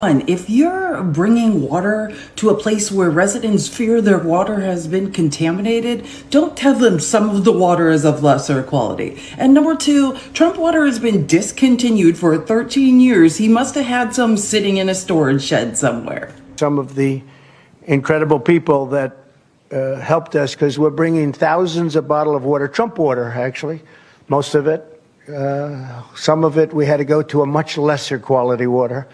S3: If you're bringing water to a place where residents fear their water has been contaminated, don't tell them some of the water is of lesser quality. And number two, Trump water has been discontinued for 13 years. He must have had some sitting in a storage shed somewhere.
S26: Some of the incredible people that helped us, because we're bringing thousands of bottles of water, Trump water, actually, most of it. Some of it we had to go to a much lesser quality water.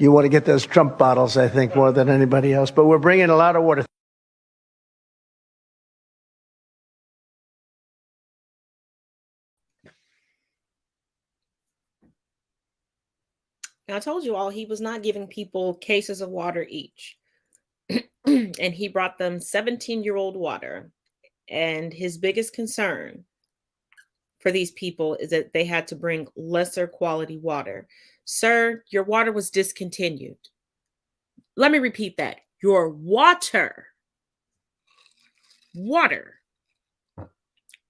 S26: You want to get those Trump bottles, I think, more than anybody else. But we're bringing a lot of water.
S2: Now, I told you all he was not giving people cases of water each. And he brought them 17-year-old water. And his biggest concern for these people is that they had to bring lesser quality water. Sir, your water was discontinued. Let me repeat that. Your water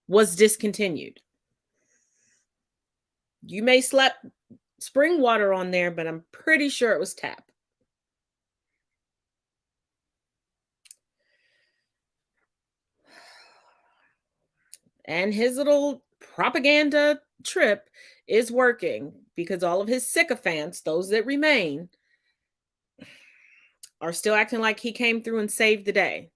S2: was discontinued. You may slap spring water on there, but I'm pretty sure it was tap. And his little propaganda trip is working because all of his sycophants, those that remain, are still acting like he came through and saved the day.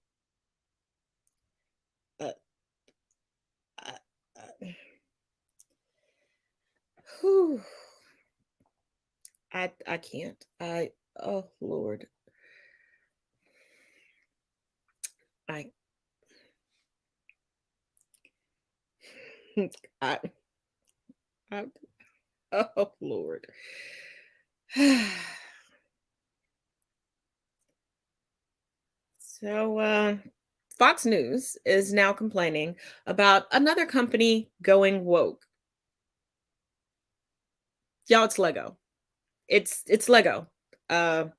S2: I can't. Oh Lord. Oh Lord. So Fox News is now complaining about another company going woke. Y'all, it's Lego. It's Lego. I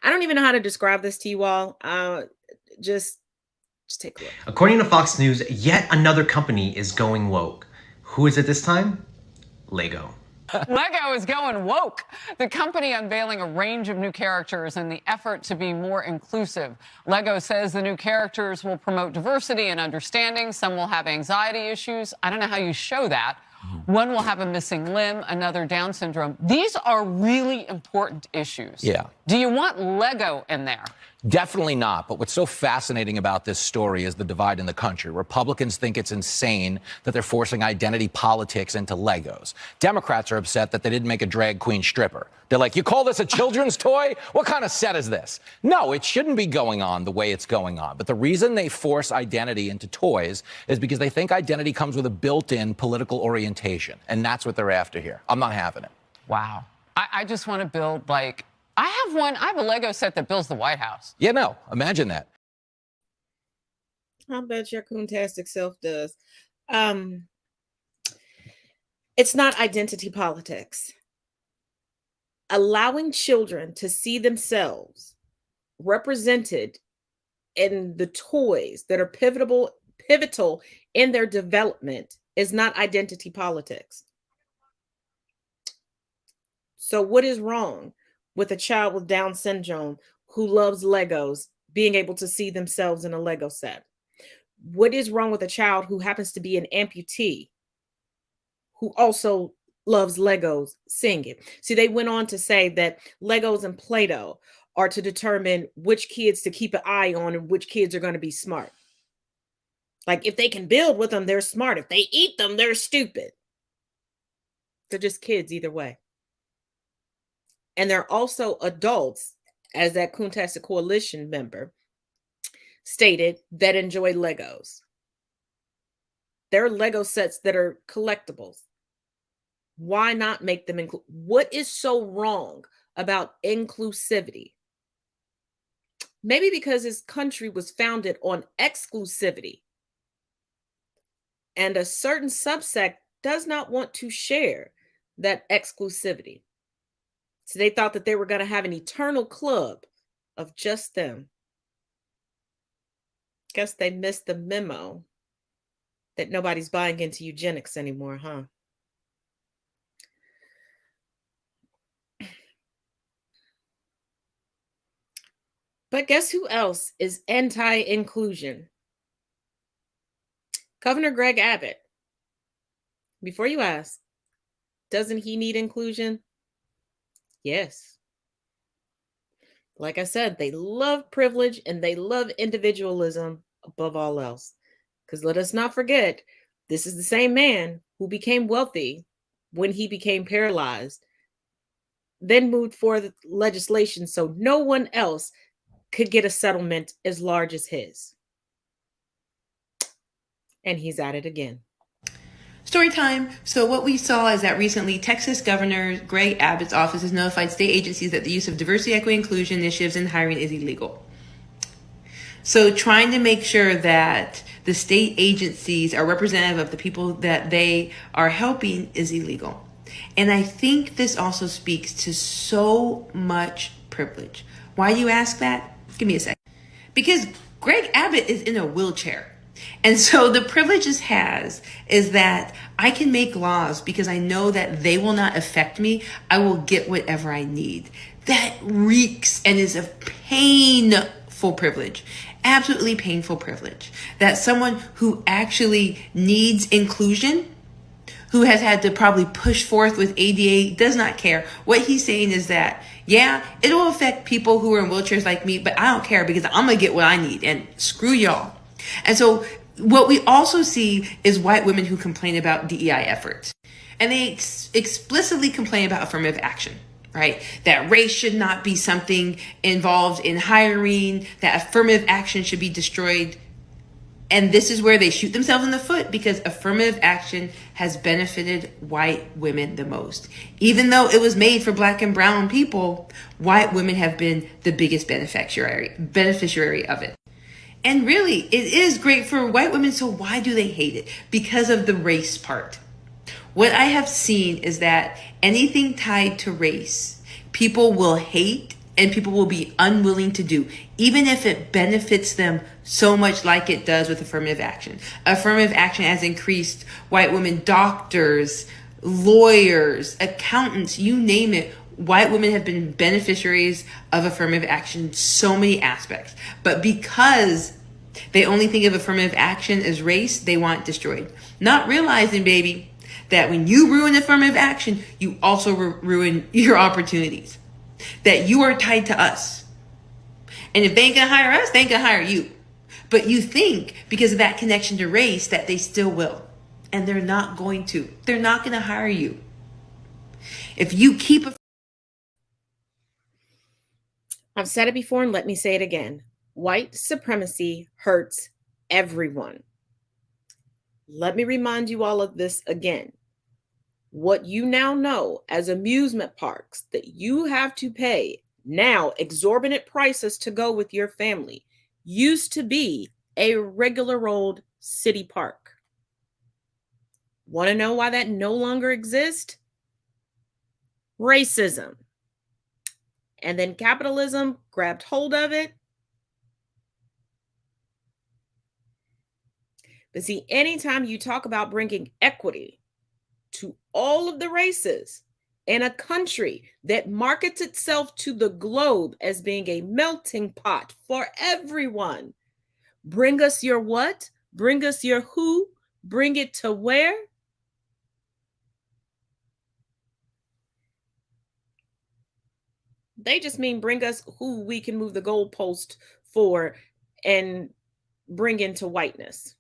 S2: don't even know how to describe this to you all. Just take a look.
S5: According to Fox News, yet another company is going woke. Who is it this time? Lego.
S6: Lego is going woke. The company unveiling a range of new characters in the effort to be more inclusive. Lego says the new characters will promote diversity and understanding. Some will have anxiety issues. I don't know how you show that. One will have a missing limb, another Down syndrome. These are really important issues.
S7: Yeah.
S6: Do you want Lego in there?
S7: Definitely not. But what's so fascinating about this story is the divide in the country. Republicans think it's insane that they're forcing identity politics into Legos. Democrats are upset that they didn't make a drag queen stripper. They're like, you call this a children's toy? What kind of set is this? No, it shouldn't be going on the way it's going on. But the reason they force identity into toys is because they think identity comes with a built-in political orientation. And that's what they're after here. I'm not having it.
S6: Wow. I just want to build, like, I have a Lego set that builds the White House.
S7: Yeah, no, imagine that.
S2: I bet your coontastic self does. It's not identity politics. Allowing children to see themselves represented in the toys that are pivotal in their development is not identity politics. So what is wrong with a child with Down syndrome who loves Legos being able to see themselves in a Lego set? What is wrong with a child who happens to be an amputee who also loves Legos singing? See, they went on to say that Legos and Play-Doh are to determine which kids to keep an eye on and which kids are going to be smart. Like, if they can build with them, they're smart. If they eat them, they're stupid. They're just kids either way. And they're also adults, as that Coontastic Coalition member stated, that enjoy Legos. There are Lego sets that are collectibles. Why not make them include? What is so wrong about inclusivity? Maybe because his country was founded on exclusivity. And a certain subsect does not want to share that exclusivity. So they thought that they were going to have an eternal club of just them. Guess they missed the memo that nobody's buying into eugenics anymore, huh? But guess who else is anti-inclusion? Governor Greg Abbott. Before you ask, doesn't he need inclusion? Yes. Like I said, they love privilege and they love individualism above all else. Because let us not forget, this is the same man who became wealthy when he became paralyzed, then moved for the legislation so no one else could get a settlement as large as his. And he's at it again.
S8: Story time. So what we saw is that recently Texas Governor Greg Abbott's office has notified state agencies that the use of diversity, equity, inclusion initiatives in hiring is illegal. So trying to make sure that the state agencies are representative of the people that they are helping is illegal. And I think this also speaks to so much privilege. Why do you ask that? Give me a second. Because Greg Abbott is in a wheelchair. And so the privilege it has is that I can make laws because I know that they will not affect me. I will get whatever I need. That reeks and is a painful privilege. Absolutely painful privilege. That someone who actually needs inclusion, who has had to probably push forth with ADA, does not care. What he's saying is that, yeah, it will affect people who are in wheelchairs like me, but I don't care because I'm going to get what I need and screw y'all. And so what we also see is white women who complain about DEI efforts. And they explicitly complain about affirmative action, right? That race should not be something involved in hiring, that affirmative action should be destroyed. And this is where they shoot themselves in the foot because affirmative action has benefited white women the most. Even though it was made for black and brown people, white women have been the biggest beneficiary of it. And really, it is great for white women, so why do they hate it? Because of the race part. What I have seen is that anything tied to race, people will hate and people will be unwilling to do, even if it benefits them so much like it does with affirmative action. Affirmative action has increased white women doctors, lawyers, accountants, you name it. White women have been beneficiaries of affirmative action in so many aspects. But because they only think of affirmative action as race, they want it destroyed. Not realizing, baby, that when you ruin affirmative action, you also ruin your opportunities. That you are tied to us. And if they ain't gonna hire us, they ain't gonna hire you. But you think because of that connection to race that they still will. And they're not going to. They're not gonna hire you. If you keep
S2: I've said it before and let me say it again. White supremacy hurts everyone. Let me remind you all of this again. What you now know as amusement parks that you have to pay now exorbitant prices to go with your family used to be a regular old city park. Want to know why that no longer exists? Racism. And then capitalism grabbed hold of it. But see, anytime you talk about bringing equity to all of the races in a country that markets itself to the globe as being a melting pot for everyone, bring us your what? Bring us your who? Bring it to where? They just mean bring us who we can move the goalpost for and bring into whiteness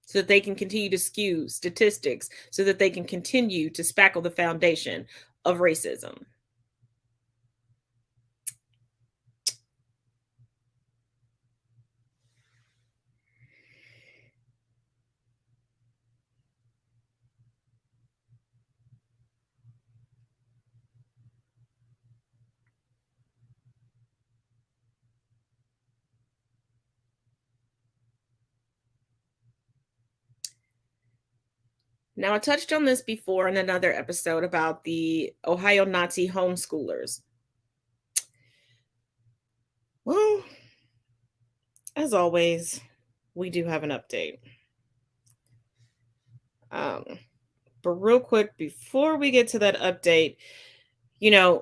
S2: so that they can continue to skew statistics, so that they can continue to spackle the foundation of racism. Now, I touched on this before in another episode about the Ohio Nazi homeschoolers. Well, as always, we do have an update. But real quick, before we get to that update,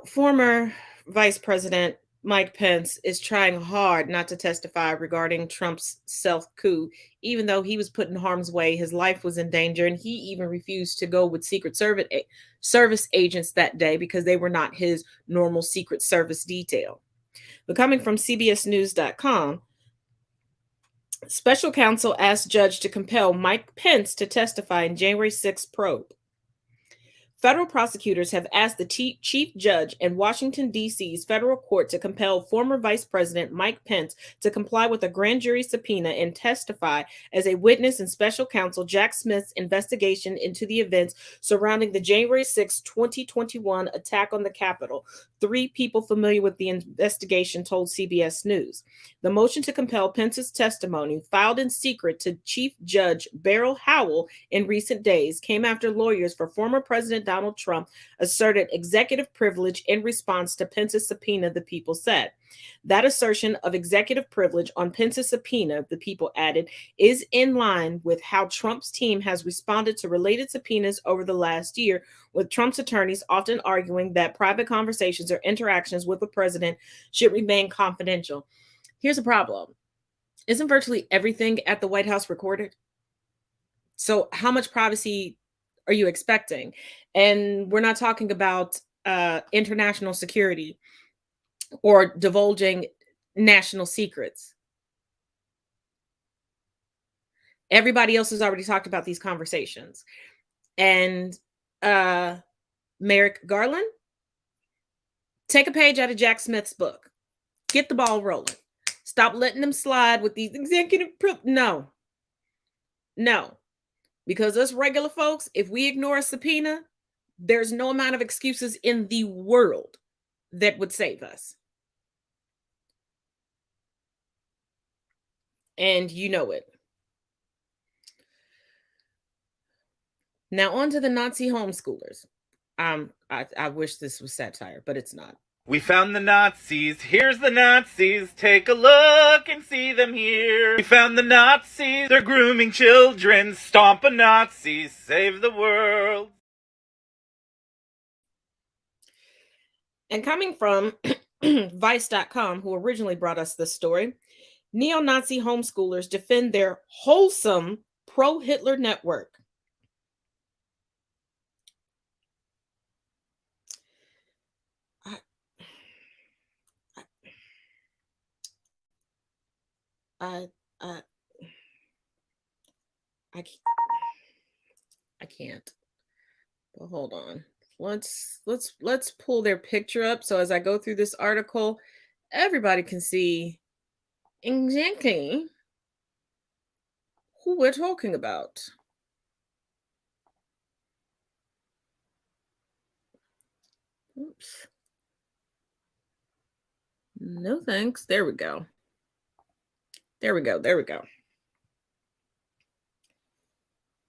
S2: former Vice President Mike Pence is trying hard not to testify regarding Trump's self-coup, even though he was put in harm's way, his life was in danger, and he even refused to go with Secret Service agents that day because they were not his normal Secret Service detail. But coming from CBSNews.com, special counsel asked judge to compel Mike Pence to testify in January 6th probe. Federal prosecutors have asked the chief judge in Washington, D.C.'s federal court to compel former Vice President Mike Pence to comply with a grand jury subpoena and testify as a witness in special counsel Jack Smith's investigation into the events surrounding the January 6, 2021 attack on the Capitol. 3 people familiar with the investigation told CBS News. The motion to compel Pence's testimony, filed in secret to Chief Judge Beryl Howell in recent days, came after lawyers for former President Donald Trump asserted executive privilege in response to Pence's subpoena, the People said. That assertion of executive privilege on Pence's subpoena, the People added, is in line with how Trump's team has responded to related subpoenas over the last year, with Trump's attorneys often arguing that private conversations or interactions with the president should remain confidential. Here's a problem. Isn't virtually everything at the White House recorded? So how much privacy are you expecting? And we're not talking about international security or divulging national secrets. Everybody else has already talked about these conversations. And Merrick Garland, take a page out of Jack Smith's book. Get the ball rolling. Stop letting them slide with these executive No. Because us regular folks, if we ignore a subpoena, there's no amount of excuses in the world that would save us. And you know it. Now on to the Nazi homeschoolers. I wish this was satire, but it's not.
S11: We found the Nazis, here's the Nazis, take a look and see them here. We found the Nazis, they're grooming children, stomp a Nazi, save the world.
S2: And coming from Vice.com, who originally brought us this story, neo-Nazi homeschoolers defend their wholesome pro-Hitler network. I can't. But hold on. Let's pull their picture up so as I go through this article, everybody can see exactly who we're talking about. Oops. No thanks. There we go. There we go.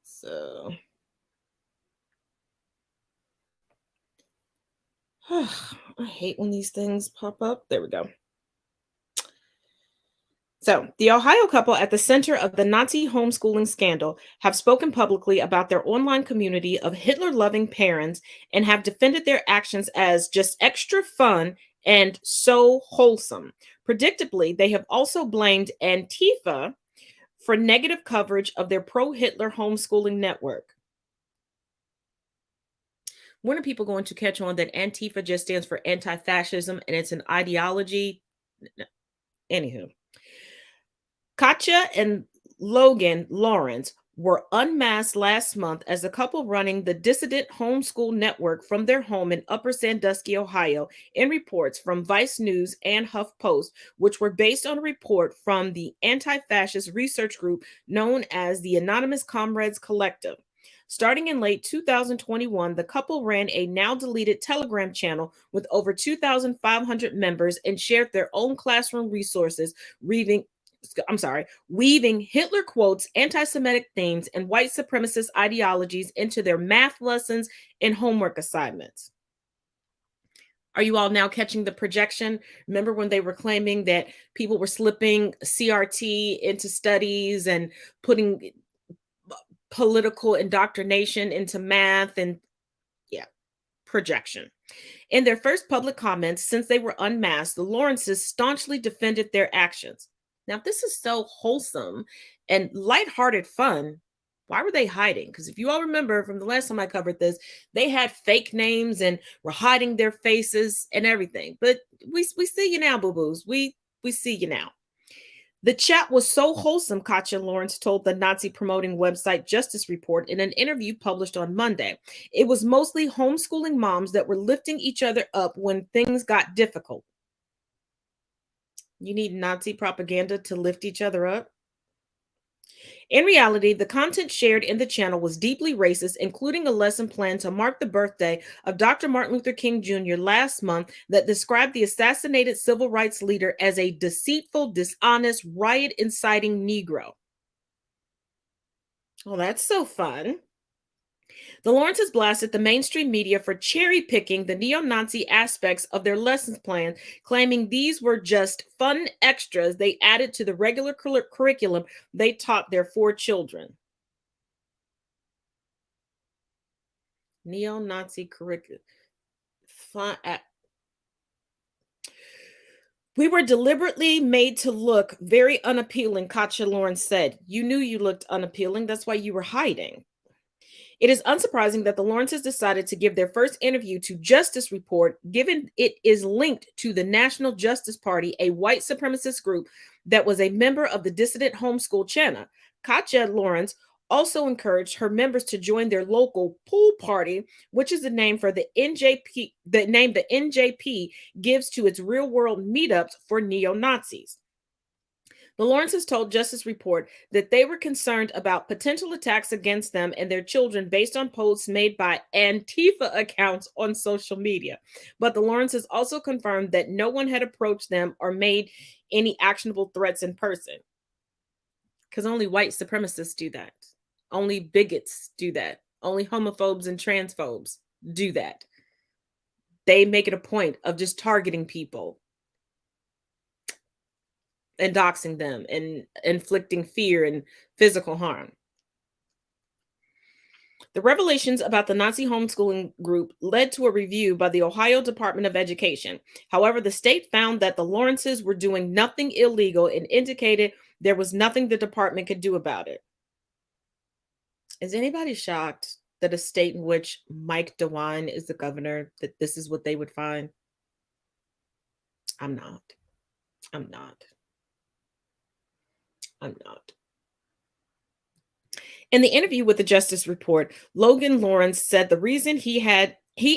S2: So I hate when these things pop up. There we go. So, the Ohio couple at the center of the Nazi homeschooling scandal have spoken publicly about their online community of Hitler-loving parents and have defended their actions as just extra fun and so wholesome. Predictably, they have also blamed Antifa for negative coverage of their pro-Hitler homeschooling network. When are people going to catch on that Antifa just stands for anti-fascism and it's an ideology? Anywho, Katja and Logan Lawrence were unmasked last month as a couple running the dissident homeschool network from their home in Upper Sandusky, Ohio, in reports from Vice News and HuffPost, which were based on a report from the anti-fascist research group known as the Anonymous Comrades Collective. Starting in late 2021, the couple ran a now deleted Telegram channel with over 2,500 members and shared their own classroom resources, weaving Hitler quotes, anti-Semitic themes, and white supremacist ideologies into their math lessons and homework assignments. Are you all now catching the projection? Remember when they were claiming that people were slipping CRT into studies and putting political indoctrination into math? And yeah, projection. In their first public comments since they were unmasked, the Lawrences staunchly defended their actions. Now, if this is so wholesome and lighthearted fun, why were they hiding? Because if you all remember from the last time I covered this, they had fake names and were hiding their faces and everything. But we see you now, boo-boos. We see you now. The chat was so wholesome, Katja Lawrence told the Nazi-promoting website Justice Report in an interview published on Monday. It was mostly homeschooling moms that were lifting each other up when things got difficult. You need Nazi propaganda to lift each other up? In reality, the content shared in the channel was deeply racist, including a lesson planned to mark the birthday of Dr. Martin Luther King Jr. last month that described the assassinated civil rights leader as a deceitful, dishonest, riot-inciting Negro. Well, that's so fun. The Lawrences blasted the mainstream media for cherry-picking the neo-Nazi aspects of their lessons plan, claiming these were just fun extras they added to the regular curriculum they taught their 4 children. Neo-Nazi curriculum. We were deliberately made to look very unappealing, Katja Lawrence said. You knew you looked unappealing. That's why you were hiding. It is unsurprising that the Lawrences decided to give their first interview to Justice Report, given it is linked to the National Justice Party, a white supremacist group that was a member of the dissident homeschool channel. Katja Lawrence also encouraged her members to join their local pool party, which is the name for the NJP, the name the NJP gives to its real-world meetups for neo-Nazis. The Lawrences told Justice Report that they were concerned about potential attacks against them and their children based on posts made by Antifa accounts on social media. But the Lawrences also confirmed that no one had approached them or made any actionable threats in person. Because only white supremacists do that. Only bigots do that. Only homophobes and transphobes do that. They make it a point of just targeting people and doxing them and inflicting fear and physical harm. The revelations about the Nazi homeschooling group led to a review by the Ohio Department of Education. However, the state found that the Lawrences were doing nothing illegal and indicated there was nothing the department could do about it. Is anybody shocked that a state in which Mike DeWine is the governor, that this is what they would find? I'm not. In the interview with the Justice Report, Logan Lawrence said the reason he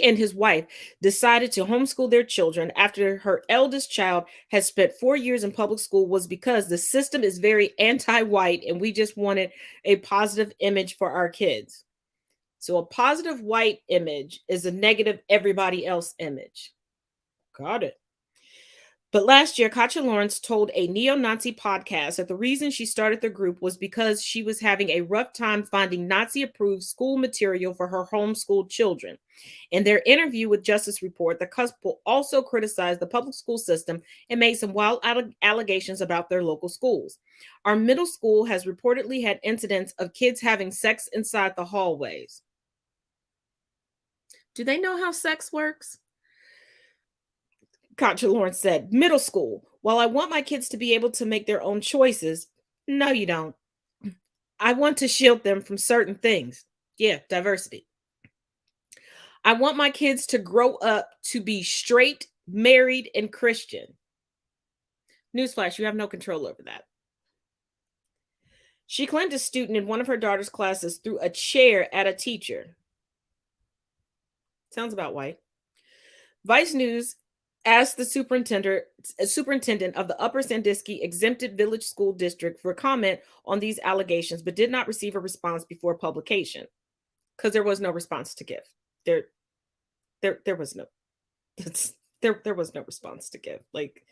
S2: and his wife decided to homeschool their children after her eldest child had spent 4 years in public school was because the system is very anti-white and we just wanted a positive image for our kids. So a positive white image is a negative everybody else image. Got it. But last year, Katja Lawrence told a neo-Nazi podcast that the reason she started the group was because she was having a rough time finding Nazi-approved school material for her homeschooled children. In their interview with Justice Report, the couple also criticized the public school system and made some wild allegations about their local schools. Our middle school has reportedly had incidents of kids having sex inside the hallways. Do they know how sex works? Katja Lawrence said, middle school. While I want my kids to be able to make their own choices, no, you don't. I want to shield them from certain things. Yeah, diversity. I want my kids to grow up to be straight, married, and Christian. Newsflash, you have no control over that. She claimed a student in one of her daughter's classes threw a chair at a teacher. Sounds about white. Vice News asked the superintendent of the Upper Sandusky Exempted Village School District for comment on these allegations, but did not receive a response before publication because there was no response to give. There was no there was no response to give. Like,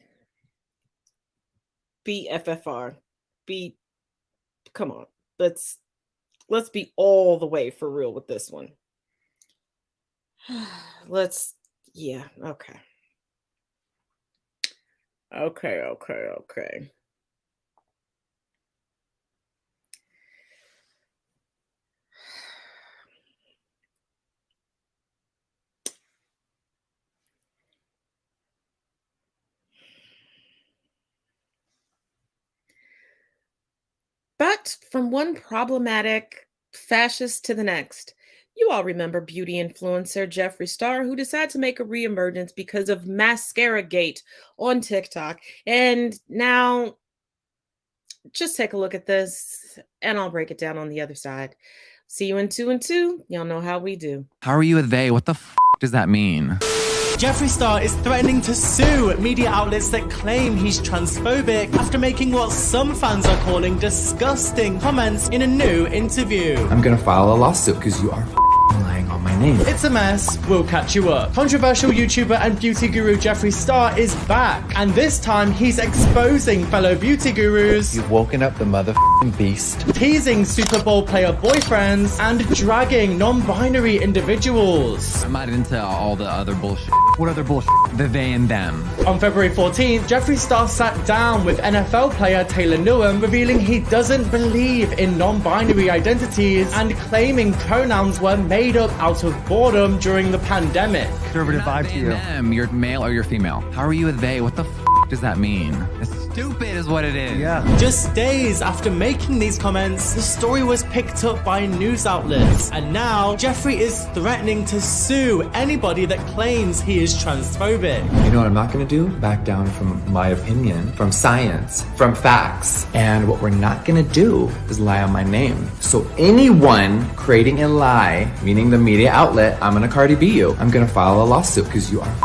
S2: BFFR, come on, let's be all the way for real with this one. Yeah, okay. But from one problematic fascist to the next, you all remember beauty influencer Jeffree Starr, who decided to make a reemergence because of Mascara Gate on TikTok. And now, just take a look at this, and I'll break it down on the other side. See you in 2 and 2. Y'all know how we do.
S9: How are you a they? What the f does that mean?
S10: Jeffree Starr is threatening to sue media outlets that claim he's transphobic after making what some fans are calling disgusting comments in a new interview.
S12: I'm gonna file a lawsuit because you are lying on my name.
S10: It's a mess. We'll catch you up. Controversial YouTuber and beauty guru Jeffree Starr is back, and this time he's exposing fellow beauty gurus.
S12: You've woken up the motherfucking beast.
S10: Teasing Super Bowl player boyfriends and dragging non-binary individuals.
S9: I'm not into all the other bullshit. What other bullshit? The they and them.
S10: On February 14th, Jeffree Starr sat down with NFL player Taylor Newham, revealing he doesn't believe in non-binary identities and claiming pronouns were made up out of boredom during the pandemic.
S9: Conservative vibe to you. Them. You're male or you're female. How are you a they? What the f does that mean? It's stupid is what it is.
S10: Yeah. Just days after making these comments, the story was picked up by news outlets. And now, Jeffree is threatening to sue anybody that claims he is transphobic.
S12: You know what I'm not gonna do? Back down from my opinion, from science, from facts. And what we're not gonna do is lie on my name. So anyone creating a lie, meaning the media outlet, I'm gonna Cardi B you. I'm gonna file a lawsuit because you are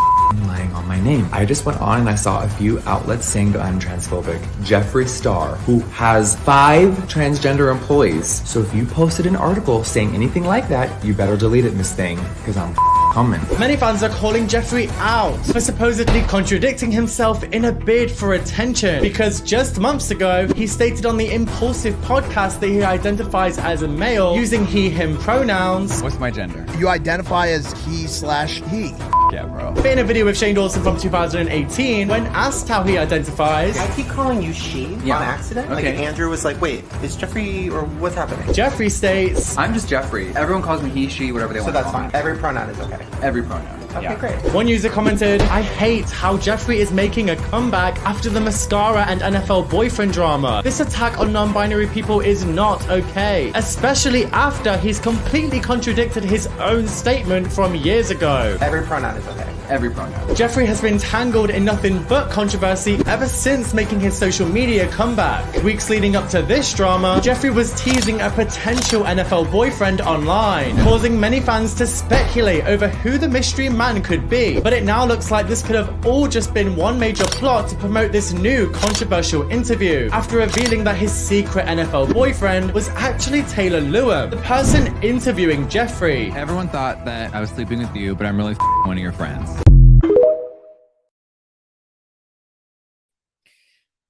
S12: lying on my name. I just went on and I saw a few outlets saying that I'm transphobic. Jeffree Starr, who has 5 transgender employees. So if you posted an article saying anything like that, you better delete it, Miss Thing, because I'm coming.
S10: Many fans are calling Jeffree out for supposedly contradicting himself in a bid for attention, because just months ago, he stated on the Impulsive podcast that he identifies as a male, using he/him pronouns.
S9: What's my gender?
S13: You identify as he/he.
S9: Yeah, bro.
S10: But in a video with Shane Dawson from 2018, when asked how he identifies,
S14: I keep calling you she on accident.
S9: Okay.
S14: Like Andrew was like, wait, is Jeffree or what's happening?
S10: Jeffree states,
S9: I'm just Jeffree. Everyone calls me he, she, whatever they want.
S14: So that's fine. Every pronoun is okay.
S9: Every pronoun.
S14: Okay, great.
S10: One user commented, I hate how Jeffree is making a comeback after the mascara and NFL boyfriend drama. This attack on non-binary people is not okay, especially after he's completely contradicted his own statement from years ago.
S14: Every pronoun is okay.
S9: Every pronoun.
S10: Jeffree has been tangled in nothing but controversy ever since making his social media comeback. Weeks leading up to this drama, Jeffree was teasing a potential NFL boyfriend online, causing many fans to speculate over who the mystery man could be. But it now looks like this could have all just been one major plot to promote this new controversial interview, after revealing that his secret NFL boyfriend was actually Taylor Newham, the person interviewing Jeffree.
S9: Everyone thought that I was sleeping with you, but I'm really one of your friends.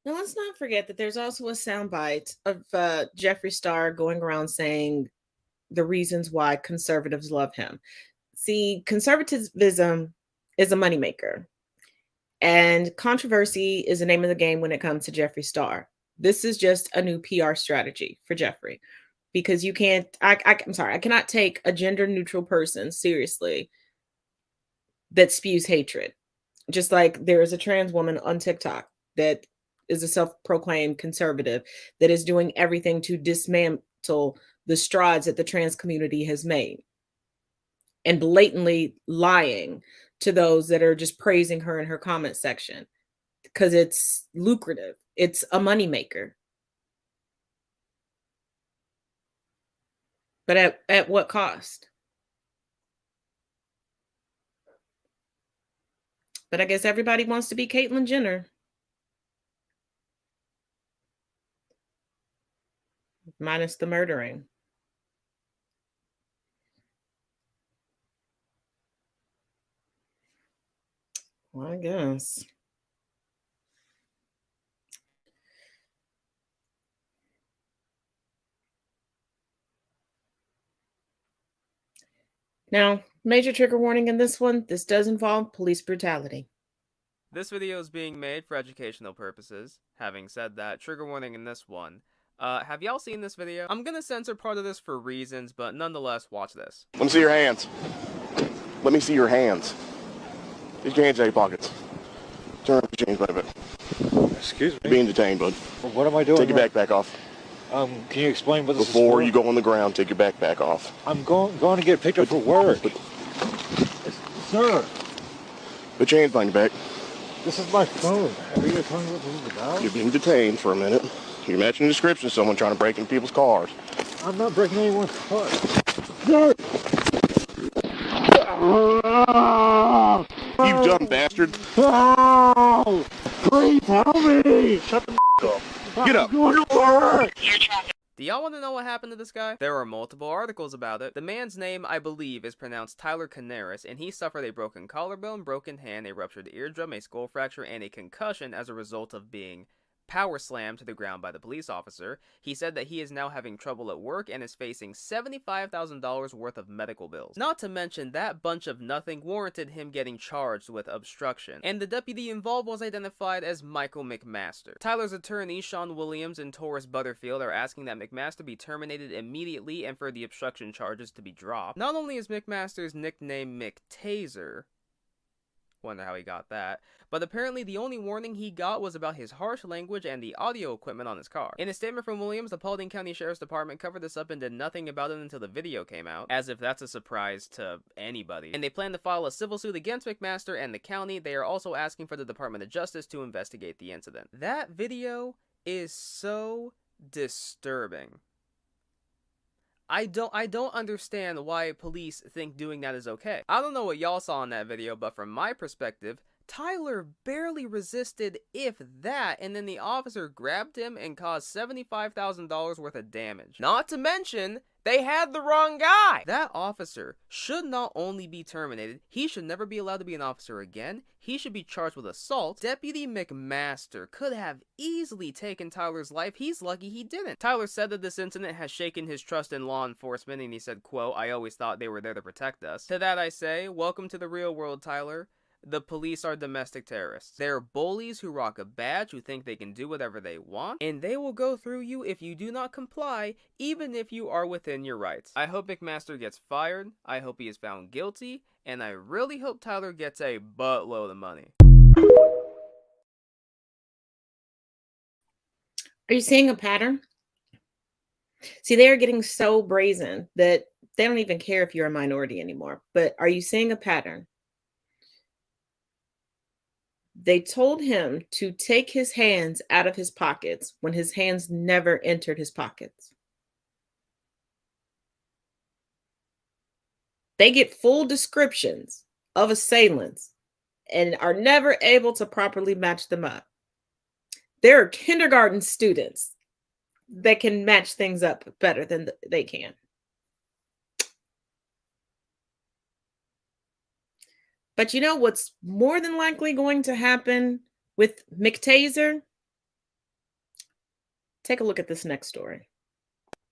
S2: Now, let's not forget that there's also a soundbite of Jeffree Starr going around saying the reasons why conservatives love him. See, conservatism is a moneymaker, and controversy is the name of the game when it comes to Jeffree Starr. This is just a new PR strategy for Jeffree, because you can't, I'm sorry, I cannot take a gender neutral person seriously that spews hatred. Just like there is a trans woman on TikTok that is a self-proclaimed conservative that is doing everything to detrimental the strides that the trans community has made, and blatantly lying to those that are just praising her in her comment section because it's lucrative. It's a moneymaker. But at what cost? But I guess everybody wants to be Caitlyn Jenner. Minus the murdering. Well, I guess. Now, major trigger warning in this one. This does involve police brutality.
S28: This video is being made for educational purposes. Having said that, trigger warning in this one. Have y'all seen this video? I'm gonna censor part of this for reasons, but nonetheless, watch this.
S15: Let me see your hands. Let me see your hands. Get your hands out of your pockets. Turn up your chains, bud.
S16: Excuse me?
S15: You're being detained, bud.
S16: What am I doing?
S15: Take your backpack off.
S16: Can you explain what this
S15: Before
S16: is
S15: you go on the ground, take your backpack off.
S16: I'm going to get picked up for work. Sir.
S15: Put your hands behind your back.
S16: This is my phone. Are you telling me what this is about?
S15: You're being detained for a minute. You're matching the description of someone trying to break into people's cars.
S16: I'm not breaking anyone's car. Sir!
S15: You dumb bastard.
S16: Oh, please help me! Shut the up.
S15: Get up.
S16: I'm going to work!
S28: Do y'all want to know what happened to this guy? There are multiple articles about it. The man's name, I believe, is pronounced Tyler Canaris, and he suffered a broken collarbone, broken hand, a ruptured eardrum, a skull fracture, and a concussion as a result of being power slammed to the ground by the police officer. He said that he is now having trouble at work and is facing $75,000 worth of medical bills. Not to mention, that bunch of nothing warranted him getting charged with obstruction. And the deputy involved was identified as Michael McMaster. Tyler's attorney, Sean Williams and Taurus Butterfield, are asking that McMaster be terminated immediately and for the obstruction charges to be dropped. Not only is McMaster's nickname McTaser, wonder how he got that, but apparently the only warning he got was about his harsh language and the audio equipment on his car. In a statement from Williams, the Paulding County Sheriff's Department covered this up and did nothing about it until the video came out, as if that's a surprise to anybody. And they plan to file a civil suit against McMaster and the county. They are also asking for the Department of Justice to investigate the incident. That video is so disturbing. I don't understand why police think doing that is okay. I don't know what y'all saw in that video, but from my perspective, Tyler barely resisted, if that, and then the officer grabbed him and caused $75,000 worth of damage. Not to mention, they had the wrong guy! That officer should not only be terminated, he should never be allowed to be an officer again. He should be charged with assault. Deputy McMaster could have easily taken Tyler's life. He's lucky he didn't. Tyler said that this incident has shaken his trust in law enforcement, and he said, quote, "I always thought they were there to protect us." To that I say, welcome to the real world, Tyler. The police are domestic terrorists. They're bullies who rock a badge, who think they can do whatever they want, and they will go through you if you do not comply, even if you are within your rights. I hope McMaster gets fired, I hope he is found guilty, and I really hope Tyler gets a buttload of money.
S2: Are you seeing a pattern? See, they are getting so brazen that they don't even care if you're a minority anymore. But are you seeing a pattern? They told him to take his hands out of his pockets when his hands never entered his pockets. They get full descriptions of assailants and are never able to properly match them up. There are kindergarten students that can match things up better than they can. But you know what's more than likely going to happen with McTaser? Take a look at this next story.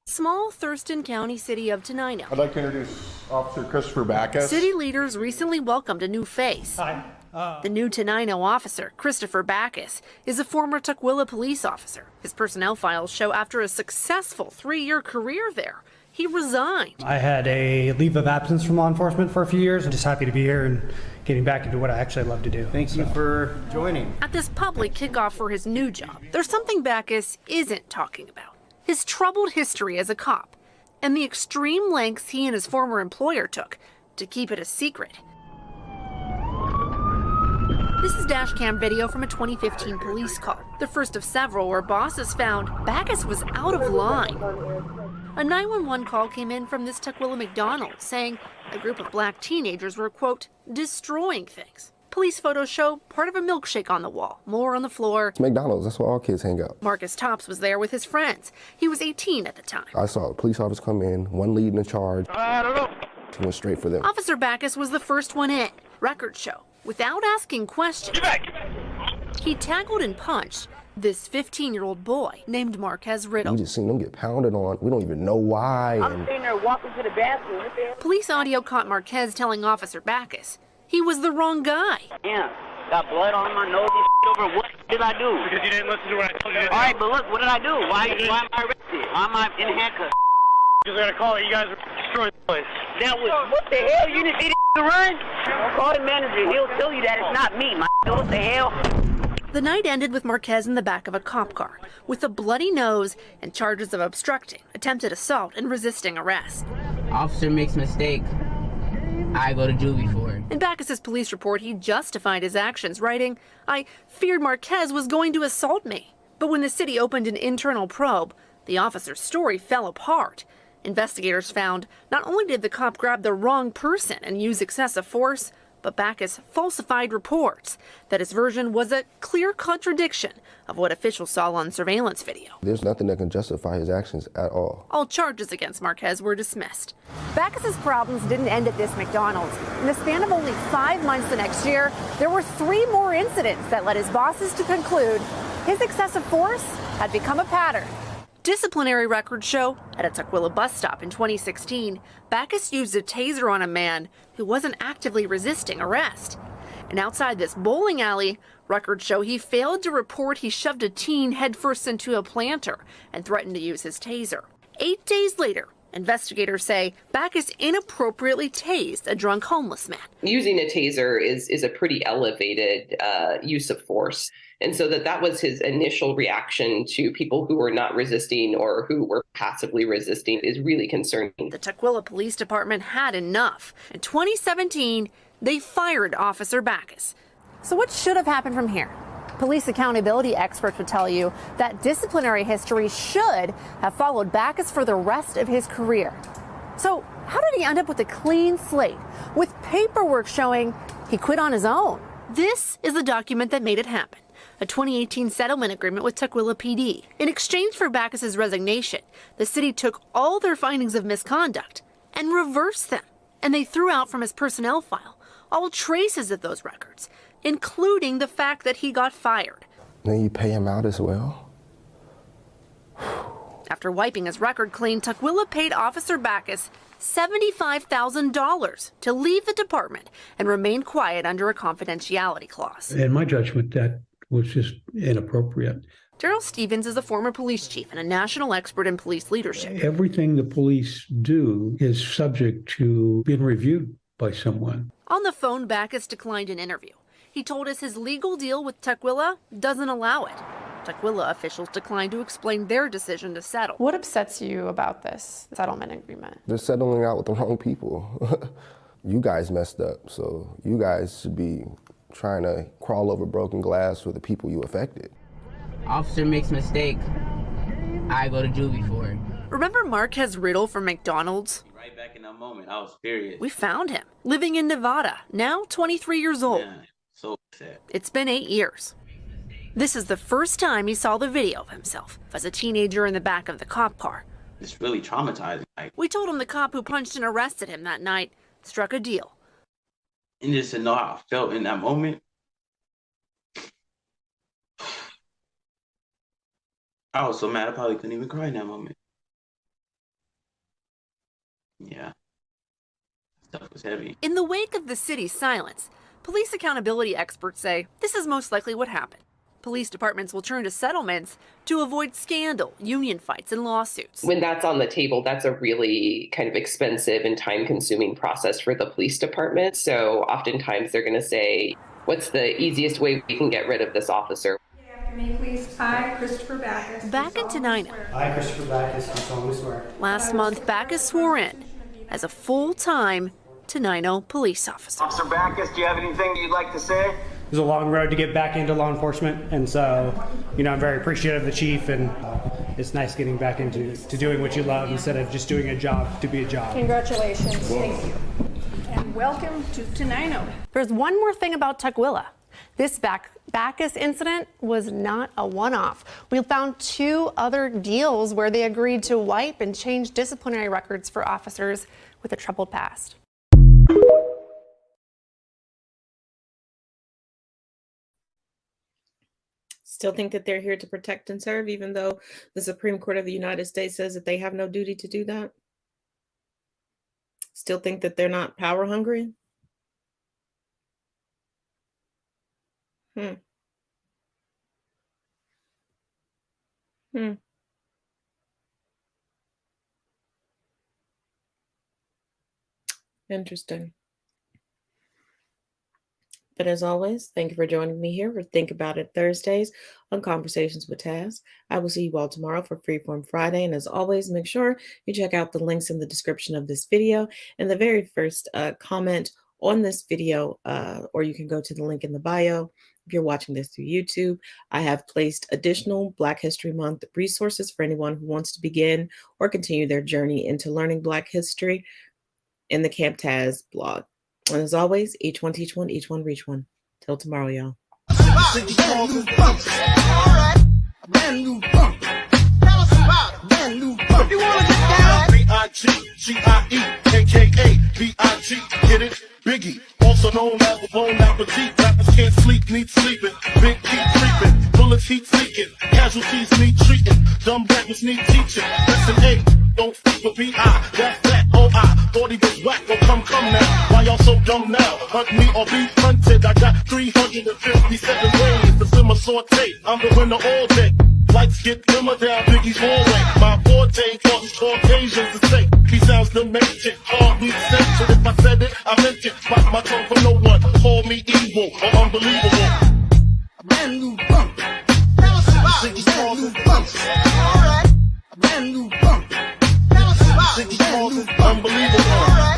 S17: Small Thurston County city of Tenino.
S18: I'd like to introduce Officer Christopher Backus.
S17: City leaders recently welcomed a new face.
S18: Hi.
S17: The new Tenino officer, Christopher Backus, is a former Tukwila police officer. His personnel files show after a successful 3-year career there, he resigned.
S19: I had a leave of absence from law enforcement for a few years. I'm just happy to be here and getting back into what I actually love to do. Thank you for joining.
S17: At this public kickoff for his new job, there's something Backus isn't talking about. his troubled history as a cop, and the extreme lengths he and his former employer took to keep it a secret. This is dashcam video from a 2015 police call, the first of several where bosses found Backus was out of line. A 911 call came in from this Tukwila McDonald's saying a group of black teenagers were, quote, destroying things. Police photos show part of a milkshake on the wall, more on the floor.
S1: It's McDonald's, that's where all kids hang out.
S17: Marcus Tops was there with his friends. He was 18 at the time.
S1: I saw a police officer come in, one leading the charge.
S16: I don't know.
S1: He went straight for them.
S17: Officer Backus was the first one in. Records show. Without asking questions, he tackled and punched this 15-year-old boy named Marquez Riddle.
S1: We just seen them get pounded on. We don't even know why.
S16: I'm sitting there walking to the bathroom.
S17: Police audio caught Marquez telling Officer Backus he was the wrong guy.
S16: Yeah, got blood on my nose and over. What did I do? Because you didn't listen to what I told you to do. All right, but look, what did I do? Why am I arrested? Why am I in handcuffs? Just gotta call it. You guys are destroying the place. That was, what the hell? You didn't see the run? Call the manager. He'll tell you that it's not me, my. What the hell?
S17: The night ended with Marquez in the back of a cop car with a bloody nose and charges of obstructing, attempted assault, and resisting arrest.
S4: Officer makes mistake. I go to juvie for it.
S17: In Backus's police report, he justified his actions, writing, "I feared Marquez was going to assault me." But when the city opened an internal probe, the officer's story fell apart. Investigators found not only did the cop grab the wrong person and use excessive force, but Backus falsified reports that his version was a clear contradiction of what officials saw on surveillance video.
S1: There's nothing that can justify his actions at all.
S17: All charges against Marquez were dismissed.
S20: Backus's problems didn't end at this McDonald's. In the span of only 5 months the next year, there were 3 more incidents that led his bosses to conclude his excessive force had become a pattern.
S17: Disciplinary records show at a Tukwila bus stop in 2016, Backus used a taser on a man who wasn't actively resisting arrest. And outside this bowling alley, records show he failed to report he shoved a teen headfirst into a planter and threatened to use his taser. 8 days later, investigators say Backus inappropriately tased a drunk homeless man.
S21: Using a taser is a pretty elevated use of force. And so that was his initial reaction to people who were not resisting or who were passively resisting is really concerning.
S17: The Tukwila Police Department had enough. In 2017, they fired Officer Backus.
S20: So what should have happened from here? Police accountability experts would tell you that disciplinary history should have followed Backus for the rest of his career. So how did he end up with a clean slate, with paperwork showing he quit on his own?
S17: This is the document that made it happen. A 2018 settlement agreement with Tukwila PD. In exchange for Backus's resignation, the city took all their findings of misconduct and reversed them. And they threw out from his personnel file all traces of those records, including the fact that he got fired.
S1: Then you pay him out as well?
S17: After wiping his record clean, Tukwila paid Officer Backus $75,000 to leave the department and remain quiet under a confidentiality clause.
S22: In my judgment, that was just inappropriate.
S17: Daryl Stevens is a former police chief and a national expert in police leadership.
S22: Everything the police do is subject to being reviewed by someone.
S17: On the phone, Backus declined an interview. He told us his legal deal with Tukwila doesn't allow it. Tukwila officials declined to explain their decision to settle.
S23: What upsets you about this settlement agreement?
S1: They're settling out with the wrong people. You guys messed up, so you guys should be trying to crawl over broken glass for the people you affected.
S4: Officer makes mistake. I go to juvie for it.
S17: Remember Marquez Riddle from McDonald's?
S24: Right back in that moment, I was furious.
S17: We found him, living in Nevada, now 23 years old.
S24: Yeah, so sad.
S17: It's been 8 years. This is the first time he saw the video of himself as a teenager in the back of the cop car.
S24: It's really traumatizing.
S17: We told him the cop who punched and arrested him that night struck a deal.
S24: And just to know how I felt in that moment, I was so mad I probably couldn't even cry in that moment. Yeah, stuff was heavy.
S17: In the wake of the city's silence, police accountability experts say this is most likely what happened. Police departments will turn to settlements to avoid scandal, union fights, and lawsuits.
S21: When that's on the table, that's a really kind of expensive and time-consuming process for the police department. So oftentimes they're going to say, what's the easiest way we can get rid of this officer?
S3: Me, please. I, Christopher Backus.
S17: Back in Tenino.
S19: I, Christopher Backus, do solemnly swear.
S17: Last month, Backus swore in as a full-time Tenino police officer.
S16: Officer Backus, do you have anything you'd like to say?
S19: It was a long road to get back into law enforcement, and so, I'm very appreciative of the chief, and it's nice getting back into doing what you love instead of just doing a job to be a job.
S3: Congratulations. Thank you. And welcome to Tenino.
S20: There's one more thing about Tukwila. This Backus incident was not a one-off. We found 2 other deals where they agreed to wipe and change disciplinary records for officers with a troubled past.
S2: Still think that they're here to protect and serve, even though the Supreme Court of the United States says that they have no duty to do that? Still think that they're not power hungry? Interesting. But as always, thank you for joining me here for Think About It Thursdays on Conversations with Taz. I will see you all tomorrow for Freeform Friday. And as always, make sure you check out the links in the description of this video and the very first comment on this video, or you can go to the link in the bio. If you're watching this through YouTube, I have placed additional Black History Month resources for anyone who wants to begin or continue their journey into learning Black history in the Camp Taz blog. And as always, each one teach one, each one reach one. Till tomorrow, y'all.
S15: B-I-G-G-I-E, a.k.a. B.I.G. Get it? Biggie, also known as the Bon Appetit. Rappers can't sleep, need sleeping. Big keep creeping, bullets heat leaking. Casualties need treating, dumb rappers need teaching. Listen, A, don't speak with B.I. That's that, O.I. Thought he was whack, well come now. Why y'all so dumb now? Hunt me or be hunted. I got 357 ways to simmer saute. I'm the winner all day. Lights get dimmer down Biggie's hallway. My forte causes Caucasians to say he sounds demented, hardly censored. If I said it, I meant it. Bite my tongue for no one. Call me evil or unbelievable. Brand new bump. Biggie's causes brand new bump. Biggie's causes unbelievable.